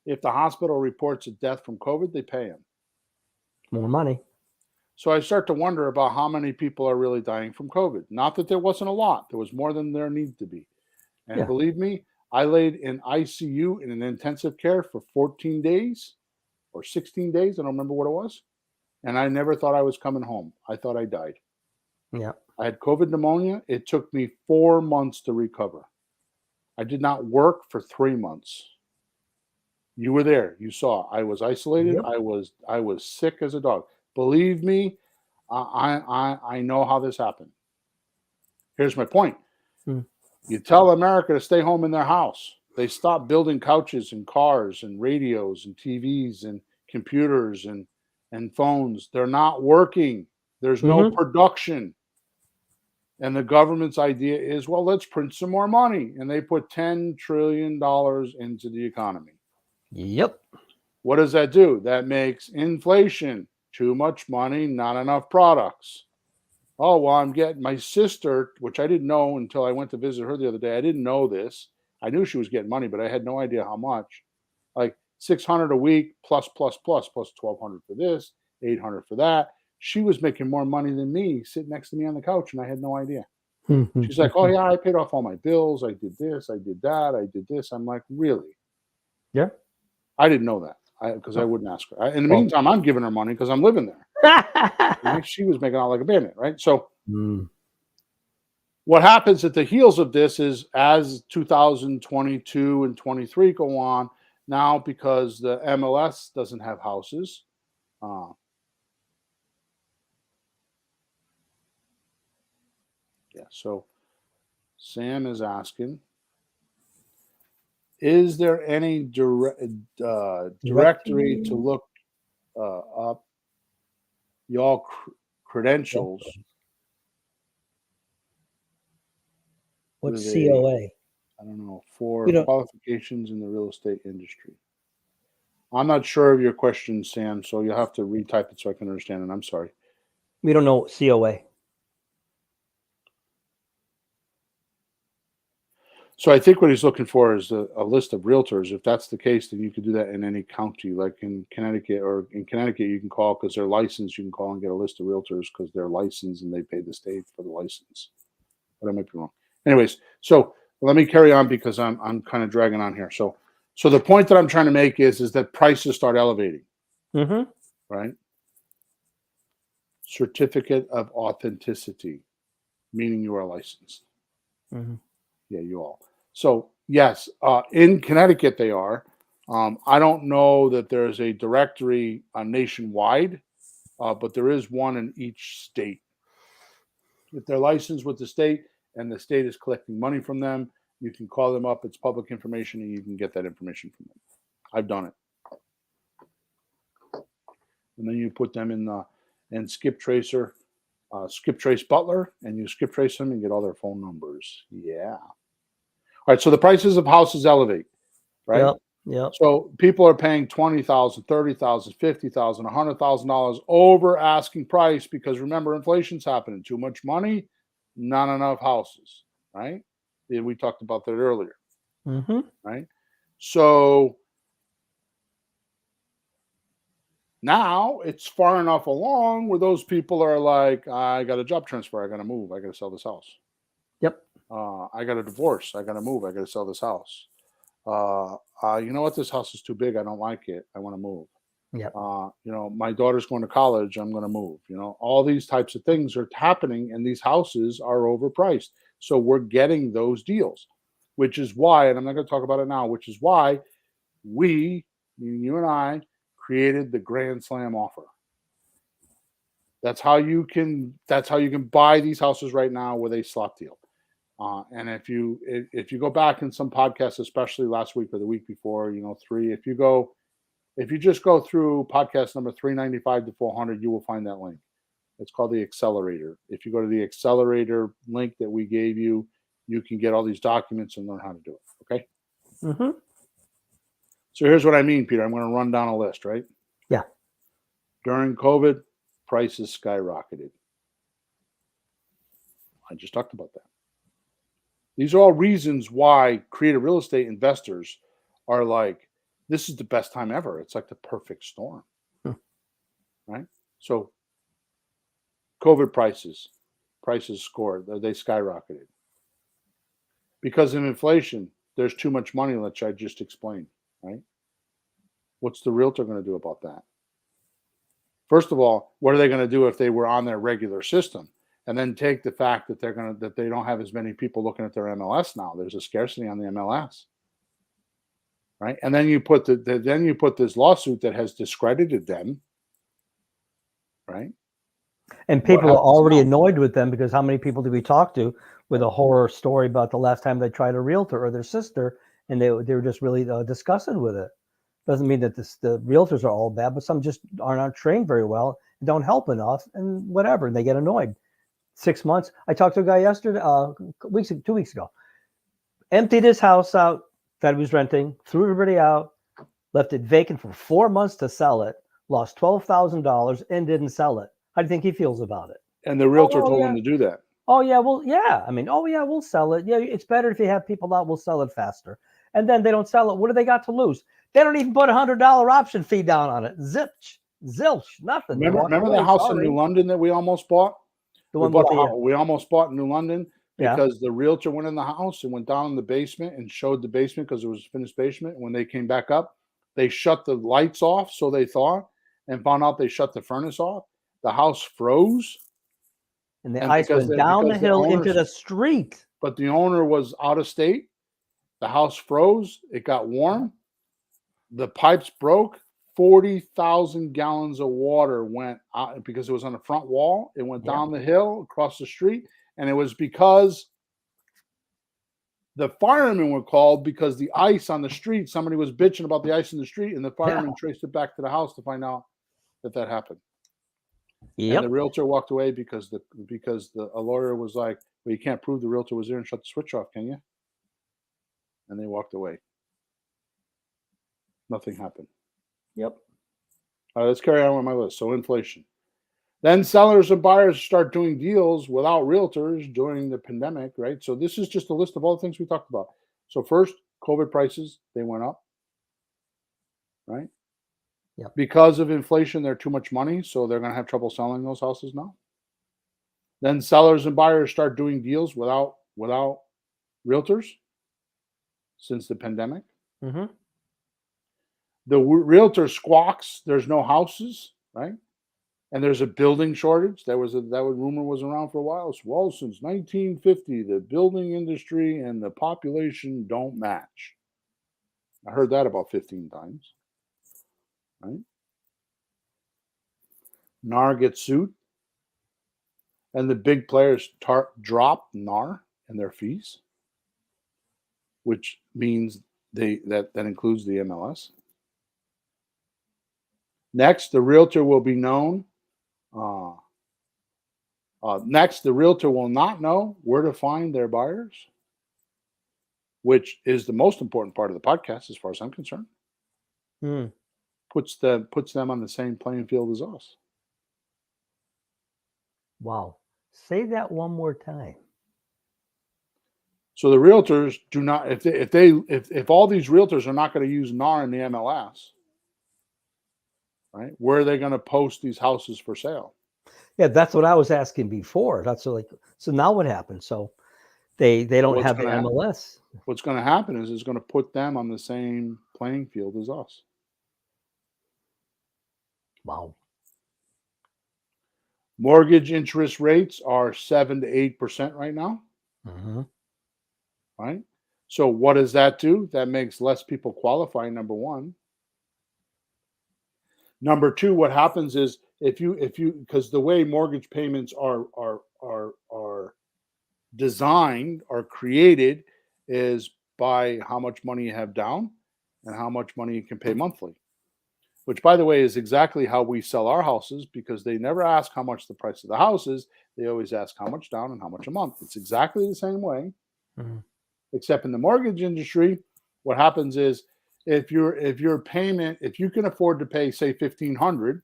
if the hospital reports a death from COVID, they pay him more money. So I start to wonder about how many people are really dying from COVID. Not that there wasn't a lot. There was more than there needed to be. And believe me, I laid in ICU in an intensive care for 14 days or 16 days. I don't remember what it was. And I never thought I was coming home. I thought I died. Yeah. I had COVID pneumonia. It took me 4 months to recover. I did not work for 3 months. You were there. You saw. I was isolated. Yep. I was sick as a dog. Believe me, I know how this happened. Here's my point. Mm. You tell America to stay home in their house. They stop building couches and cars and radios and TVs and computers and phones. They're not working. There's no Mm-hmm. production. And the government's idea is, well, let's print some more money. And they put $10 trillion into the economy. Yep. What does that do? That makes inflation. Too much money, not enough products. Oh, well, I'm getting my sister, which I didn't know until I went to visit her the other day. I didn't know this. I knew she was getting money, but I had no idea how much. Like 600 a week plus 1,200 for this, 800 for that. She was making more money than me sitting next to me on the couch, and I had no idea. She's like, oh, yeah, I paid off all my bills. I did this. I did that. I did this. I'm like, really? Yeah. I didn't know that because I wouldn't ask her. In the Well. meantime, I'm giving her money because I'm living there. Right? She was making out like a bandit, right? So what happens at the heels of this is as 2022 and 23 go on, now because the MLS doesn't have houses, so Sam is asking, is there any directory to look up y'all credentials? What's with COA? I don't know, for qualifications in the real estate industry. I'm not sure of your question, Sam, so you'll have to retype it so I can understand it. I'm sorry. We don't know COA. So I think what he's looking for is a list of realtors. If that's the case, then you could do that in any county, like in Connecticut. Or in Connecticut, you can call because they're licensed. You can call and get a list of realtors because they're licensed and they pay the state for the license. But I might be wrong. Anyways, so let me carry on because I'm kind of dragging on here. So the point that I'm trying to make is that prices start elevating, right? Certificate of authenticity, meaning you are licensed. Yeah, you all. So yes, in Connecticut they are. I don't know that there's a directory nationwide, but there is one in each state. If they're licensed with the state and the state is collecting money from them, you can call them up. It's public information, and you can get that information from them. I've done it. And then you put them in Skip Tracer, Skip Trace Butler, and you skip trace them and get all their phone numbers. Yeah. All right. So the prices of houses elevate, right? Yep. So people are paying $20,000, $30,000, $50,000, $100,000 over asking price because remember, inflation's happening. Too much money, not enough houses, right? We talked about that earlier, right? So now it's far enough along where those people are like, I got a job transfer. I got to move. I got to sell this house. Yep. I got a divorce. I got to move. I got to sell this house. You know what? This house is too big. I don't like it. I want to move. Yep. My daughter's going to college. I'm going to move. All these types of things are happening, and these houses are overpriced. So we're getting those deals, which is why, and I'm not going to talk about it now, which is why you and I, created the Grand Slam offer. That's how you can buy these houses right now with a slot deal. And if you go back in some podcasts, especially last week or the week before, if you just go through podcast number 395 to 400, you will find that link. It's called the Accelerator. If you go to the Accelerator link that we gave you, you can get all these documents and learn how to do it. Okay. So here's what I mean, Peter. I'm going to run down a list, right? Yeah. During COVID, prices skyrocketed. I just talked about that. These are all reasons why creative real estate investors are like, this is the best time ever. It's like the perfect storm, right? So COVID prices scored. They skyrocketed. Because of inflation, there's too much money, which I just explained, right? What's the realtor going to do about that? First of all, what are they going to do if they were on their regular system? And then take the fact that they don't have as many people looking at their MLS now. There's a scarcity on the MLS, right? And then you put this lawsuit that has discredited them, right? And What people are happens already now? annoyed with them because how many people do we talk to with a horror story about the last time they tried a realtor or their sister, and they were just really disgusted with it. Doesn't mean that the realtors are all bad, but some just are not trained very well, don't help enough, and whatever, and they get annoyed. 6 months. I talked to a guy yesterday, 2 weeks ago. Emptied his house out that he was renting, threw everybody out, left it vacant for 4 months to sell it, lost $12,000, and didn't sell it. How do you think he feels about it? And the realtor Oh, told yeah. him to do that. Oh, yeah, well, yeah. I mean, oh, yeah, we'll sell it. Yeah, it's better if you have people out, we'll sell it faster. And then they don't sell it. What do they got to lose? They don't even put $100 option fee down on it. Zilch, nothing. Remember the house in New London that we almost bought? The one We almost bought in New London Yeah. because the realtor went in the house and went down in the basement and showed the basement because it was a finished basement. When they came back up, they shut the lights off, so they thought, and found out they shut the furnace off. The house froze. And the ice went down the hill into the street. But the owner was out of state. The house froze. It got warm. The pipes broke. 40,000 gallons of water went out because it was on the front wall. It went down the hill across the street. And it was because the firemen were called because the ice on the street, somebody was bitching about the ice in the street, and the firemen traced it back to the house to find out that happened. And the realtor walked away because a lawyer was like, well, you can't prove the realtor was there and shut the switch off, can you? And they walked away. Nothing happened. Yep. All right, let's carry on with my list. So inflation. Then sellers and buyers start doing deals without realtors during the pandemic, right? So this is just a list of all the things we talked about. So first, COVID prices, they went up, right? Yep. Because of inflation, they're too much money, so they're going to have trouble selling those houses now. Then sellers and buyers start doing deals without realtors since the pandemic. Mm-hmm. The realtor squawks, there's no houses, right? And there's a building shortage. That rumor was around for a while. Well, since 1950, the building industry and the population don't match. I heard that about 15 times, right? NAR gets sued, and the big players drop NAR and their fees, which means that includes the MLS. Next, the realtor will be known. Next, the realtor will not know where to find their buyers, which is the most important part of the podcast, as far as I'm concerned. Puts them on the same playing field as us. Wow. Say that one more time. So the realtors do not, if all these realtors are not going to use NAR in the MLS, right? Where are they going to post these houses for sale? Yeah, that's what I was asking before. That's like, so now what happens? So they don't have the MLS. What's going to happen is it's going to put them on the same playing field as us. Wow. Mortgage interest rates are 7 to 8% right now. Mm-hmm. Right? So what does that do? That makes less people qualify, number one. Number two, what happens is if you because the way mortgage payments are designed or created is by how much money you have down and how much money you can pay monthly. Which, by the way, is exactly how we sell our houses, because they never ask how much the price of the house is. They always ask how much down and how much a month. It's exactly the same way. Mm-hmm. Except in the mortgage industry, what happens is if your payment, if you can afford to pay, say, $1,500,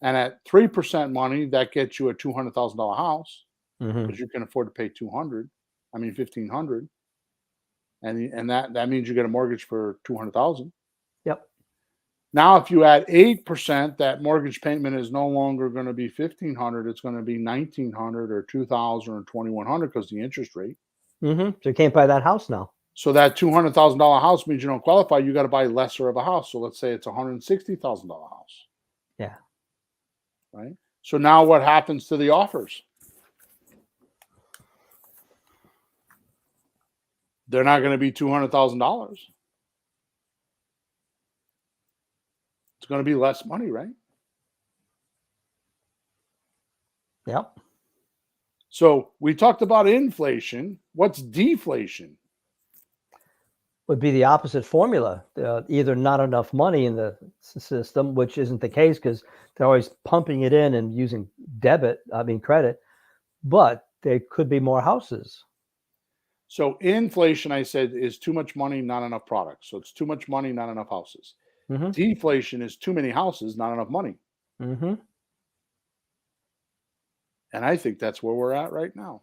and at 3% money, that gets you a $200,000 house, because you can afford to pay $1,500, and that means you get a mortgage for $200,000. Yep. Now, if you add 8%, that mortgage payment is no longer going to be $1,500; it's going to be $1,900 or $2,000 or $2,100 because the interest rate. So you can't buy that house now. So that $200,000 house means you don't qualify. You got to buy lesser of a house. So let's say it's a $160,000 house, Yeah. right? So now what happens to the offers? They're not going to be $200,000. It's going to be less money, right? Yep. So we talked about inflation. What's deflation? Would be the opposite formula. Either not enough money in the system, which isn't the case because they're always pumping it in and using credit, but there could be more houses. So inflation, I said, is too much money, not enough products. So it's too much money, not enough houses. Deflation is too many houses, not enough money. And I think that's where we're at right now.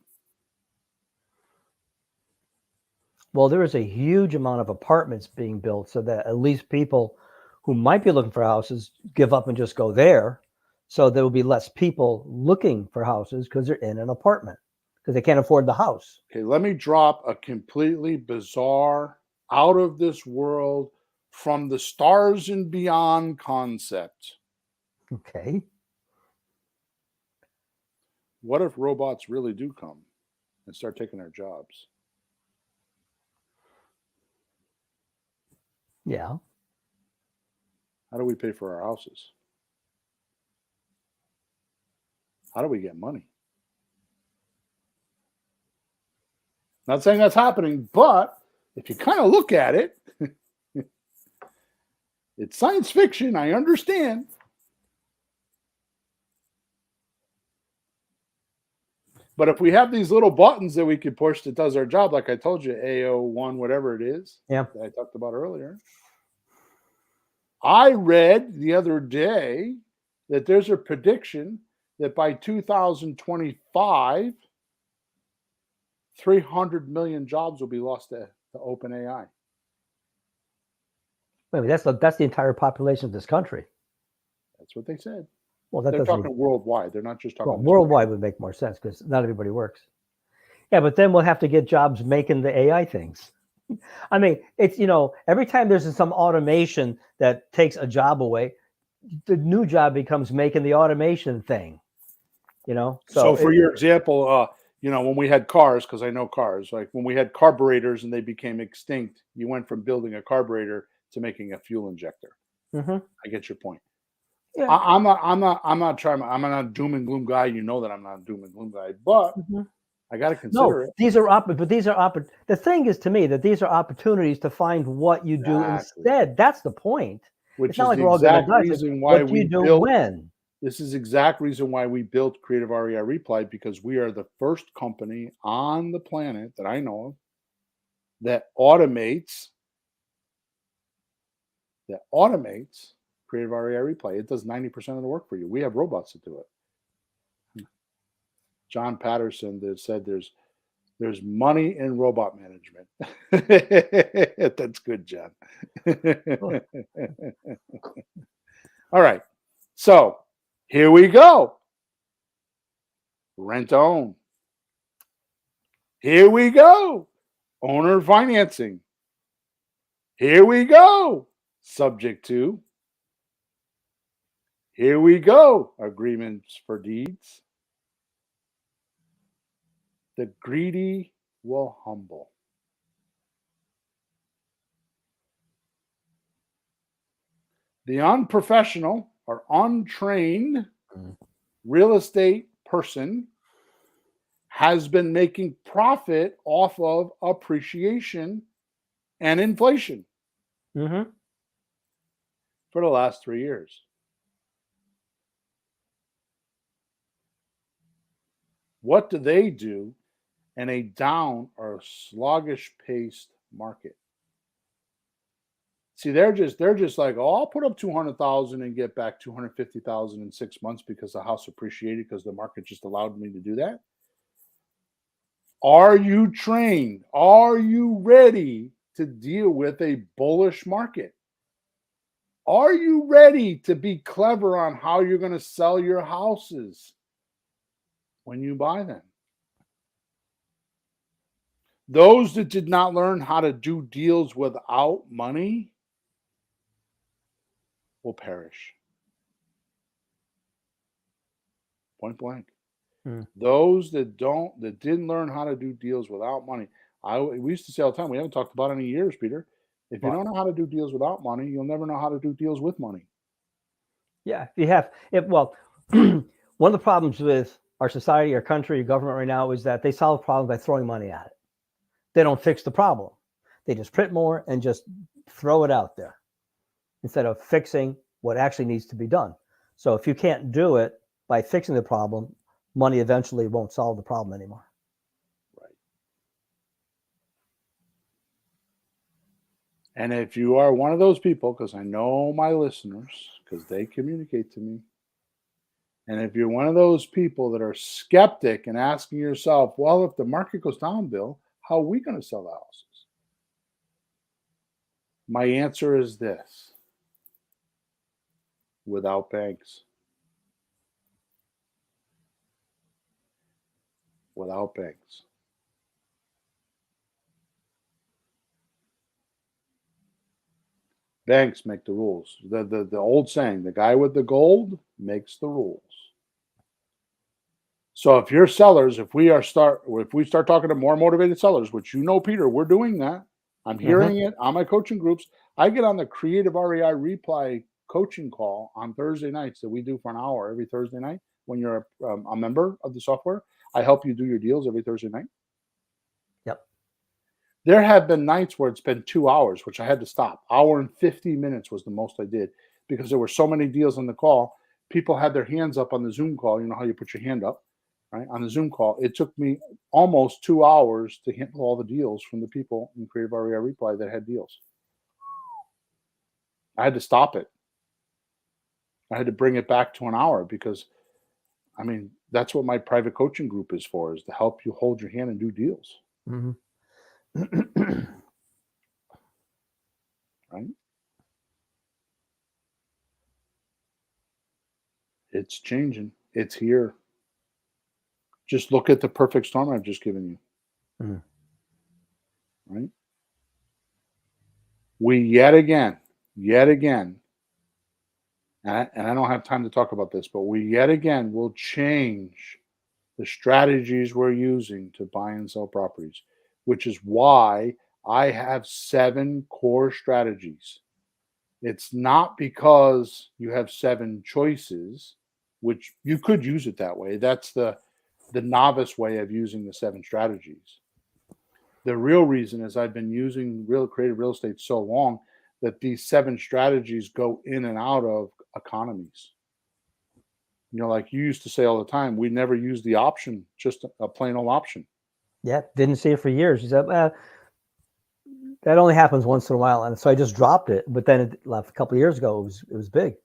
Well, there is a huge amount of apartments being built so that at least people who might be looking for houses give up and just go there. So there will be less people looking for houses because they're in an apartment because they can't afford the house. Okay, let me drop a completely bizarre, out of this world, from the stars and beyond concept. Okay. What if robots really do come and start taking our jobs? Yeah. How do we pay for our houses? How do we get money? Not saying that's happening, but if you kind of look at it, it's science fiction. I understand. But if we have these little buttons that we can push that does our job, like I told you, AO1, whatever it is, Yeah. that I talked about earlier. I read the other day that there's a prediction that by 2025, 300 million jobs will be lost to OpenAI. I mean, that's the entire population of this country. That's what they said. Well, they're talking worldwide. They're not just talking. Well, worldwide would make more sense because not everybody works. Yeah, but then we'll have to get jobs making the AI things. I mean, it's, every time there's some automation that takes a job away, the new job becomes making the automation thing, So for your example, when we had cars, because I know cars, like when we had carburetors and they became extinct, you went from building a carburetor to making a fuel injector. I get your point. Yeah. I'm not doom and gloom guy. You know that I'm not a doom and gloom guy, but I got to consider it. The thing is to me that these are opportunities to find what you do instead. That's the point. Which it's not is like we're all going to die. Reason why we do when. This is exact reason why we built Creative REI Reply, because we are the first company on the planet that I know of that automates Creative REI Replay. It does 90% of the work for you. We have robots that do it. John Patterson said there's money in robot management. That's good, John. All right. So here we go. Rent to own. Here we go. Owner financing. Here we go. Subject to. Here we go. Agreements for deeds. The greedy will humble. The unprofessional or untrained real estate person has been making profit off of appreciation and inflation for the last 3 years. What do they do in a down or sluggish paced market? See, they're just like, oh, I'll put up 200,000 and get back 250,000 in 6 months because the house appreciated because the market just allowed me to do that. Are you trained? Are you ready to deal with a bullish market? Are you ready to be clever on how you're going to sell your houses when you buy them? Those that did not learn how to do deals without money will perish. Point blank. Those that didn't learn how to do deals without money. We used to say all the time, we haven't talked about it in years, Peter. If you don't know how to do deals without money, you'll never know how to do deals with money. Yeah, well, one of the problems with our society, our country, our government right now is that they solve problems by throwing money at it. They don't fix the problem. They just print more and just throw it out there instead of fixing what actually needs to be done. So if you can't do it by fixing the problem, money eventually won't solve the problem anymore. Right. And if you are one of those people, because I know my listeners, because they communicate to me, and if you're one of those people that are skeptic and asking yourself, well, if the market goes down, Bill, how are we going to sell the houses? My answer is this: without banks. Without banks. Banks make the rules. The old saying, the guy with the gold makes the rules. So if you're sellers, if we start talking to more motivated sellers, which Peter, we're doing that. I'm hearing it on my coaching groups. I get on the Creative REI Reply coaching call on Thursday nights that we do for an hour every Thursday night. When you're a member of the software, I help you do your deals every Thursday night. Yep. There have been nights where it's been 2 hours, which I had to stop. Hour and 50 minutes was the most I did because there were so many deals on the call. People had their hands up on the Zoom call. You know how you put your hand up, right? On the Zoom call. It took me almost 2 hours to handle all the deals from the people in Creative REI Reply that had deals. I had to stop it. I had to bring it back to an hour because, that's what my private coaching group is for, is to help you hold your hand and do deals. Mm-hmm. Right? It's changing. It's here. Just look at the perfect storm I've just given you. Right? We yet again, and I don't have time to talk about this, but we yet again will change the strategies we're using to buy and sell properties, which is why I have 7 core strategies. It's not because you have 7 choices, which you could use it that way. That's the novice way of using the 7 strategies. The real reason is I've been using creative real estate so long that these 7 strategies go in and out of economies. Like you used to say all the time, we never use the option, just a plain old option. Yeah, didn't see it for years. He said, that only happens once in a while, and so I just dropped it. But then a couple of years ago, it was big.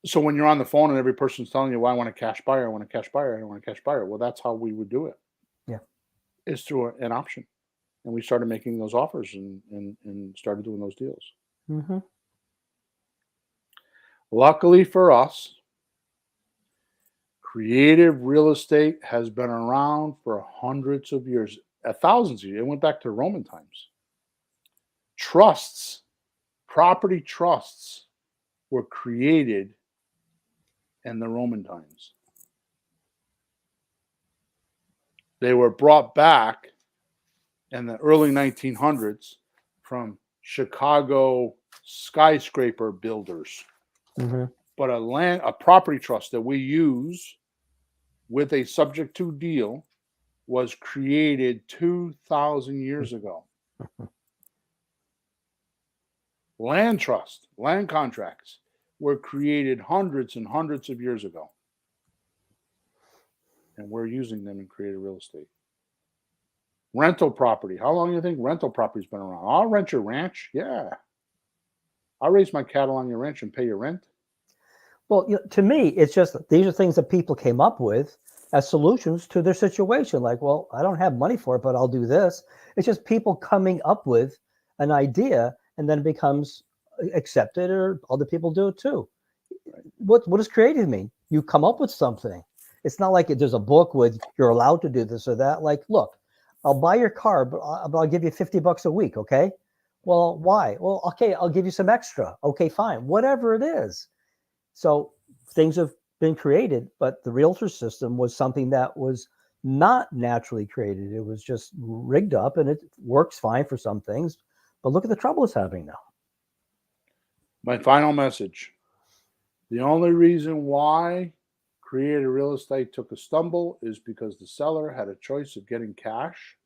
So when you're on the phone and every person's telling you, "Well, I want a cash buyer, I want a cash buyer, I want a cash buyer," well, that's how we would do it. Yeah, is through an option, and we started making those offers and started doing those deals. Mm-hmm. Luckily for us, creative real estate has been around for hundreds of years, thousands of years. It went back to Roman times. Trusts, property trusts, were created in the Roman times. They were brought back in the early 1900s from Chicago skyscraper builders. Mm-hmm. But a property trust that we use with a subject to deal was created 2,000 years ago. Land trust, land contracts were created hundreds and hundreds of years ago. And we're using them in creative real estate. Rental property. How long do you think rental property's been around? I'll rent your ranch. Yeah. I'll raise my cattle on your ranch and pay your rent. Well, to me, it's just these are things that people came up with as solutions to their situation. Like, well, I don't have money for it, but I'll do this. It's just people coming up with an idea, and then it becomes accepted, or other people do it too. What does creative mean? You come up with something. It's not like there's a book with you're allowed to do this or that. Like, look, I'll buy your car, but I'll give you $50 a week. Okay. Well, why? Well, okay, I'll give you some extra. Okay, fine. Whatever it is. So things have been created, but the realtor system was something that was not naturally created. It was just rigged up, and it works fine for some things. But look at the trouble it's having now. My final message. The only reason why Creative Real Estate took a stumble is because the seller had a choice of getting cash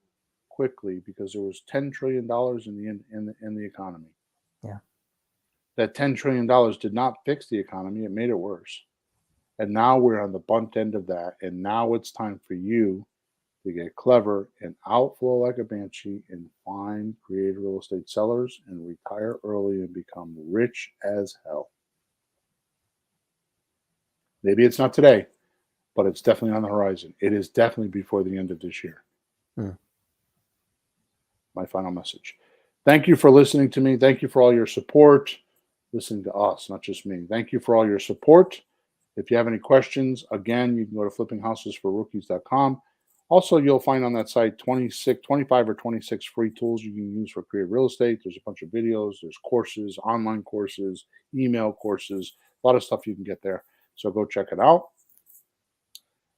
quickly because there was $10 trillion in the economy. Yeah. That $10 trillion did not fix the economy, it made it worse. And now we're on the bunt end of that. And now it's time for you to get clever and outflow like a banshee and find creative real estate sellers and retire early and become rich as hell. Maybe it's not today, but it's definitely on the horizon. It is definitely before the end of this year. My final message. Thank you for listening to me. Thank you for all your support. Listening to us, not just me. Thank you for all your support. If you have any questions, again, you can go to flippinghousesforrookies.com. Also, you'll find on that site 25 or 26 free tools you can use for creative real estate. There's a bunch of videos, there's courses, online courses, email courses, a lot of stuff you can get there. So go check it out.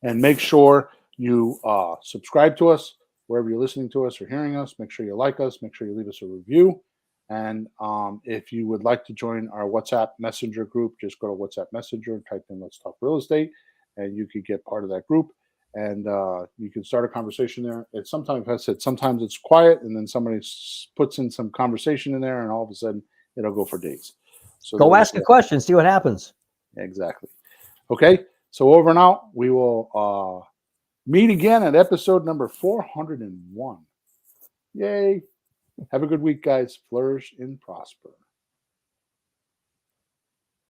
And make sure you subscribe to us wherever you're listening to us or hearing us. Make sure you like us. Make sure you leave us a review. And if you would like to join our WhatsApp Messenger group, just go to WhatsApp Messenger and type in Let's Talk Real Estate, and you could get part of that group. And you can start a conversation there. It's sometimes, I said, sometimes it's quiet, and then somebody puts in some conversation in there, and all of a sudden it'll go for days. So go ask a question, see what happens. Exactly. Okay. So over and out. We will meet again at episode number 401. Yay. Have a good week, guys. Flourish and prosper.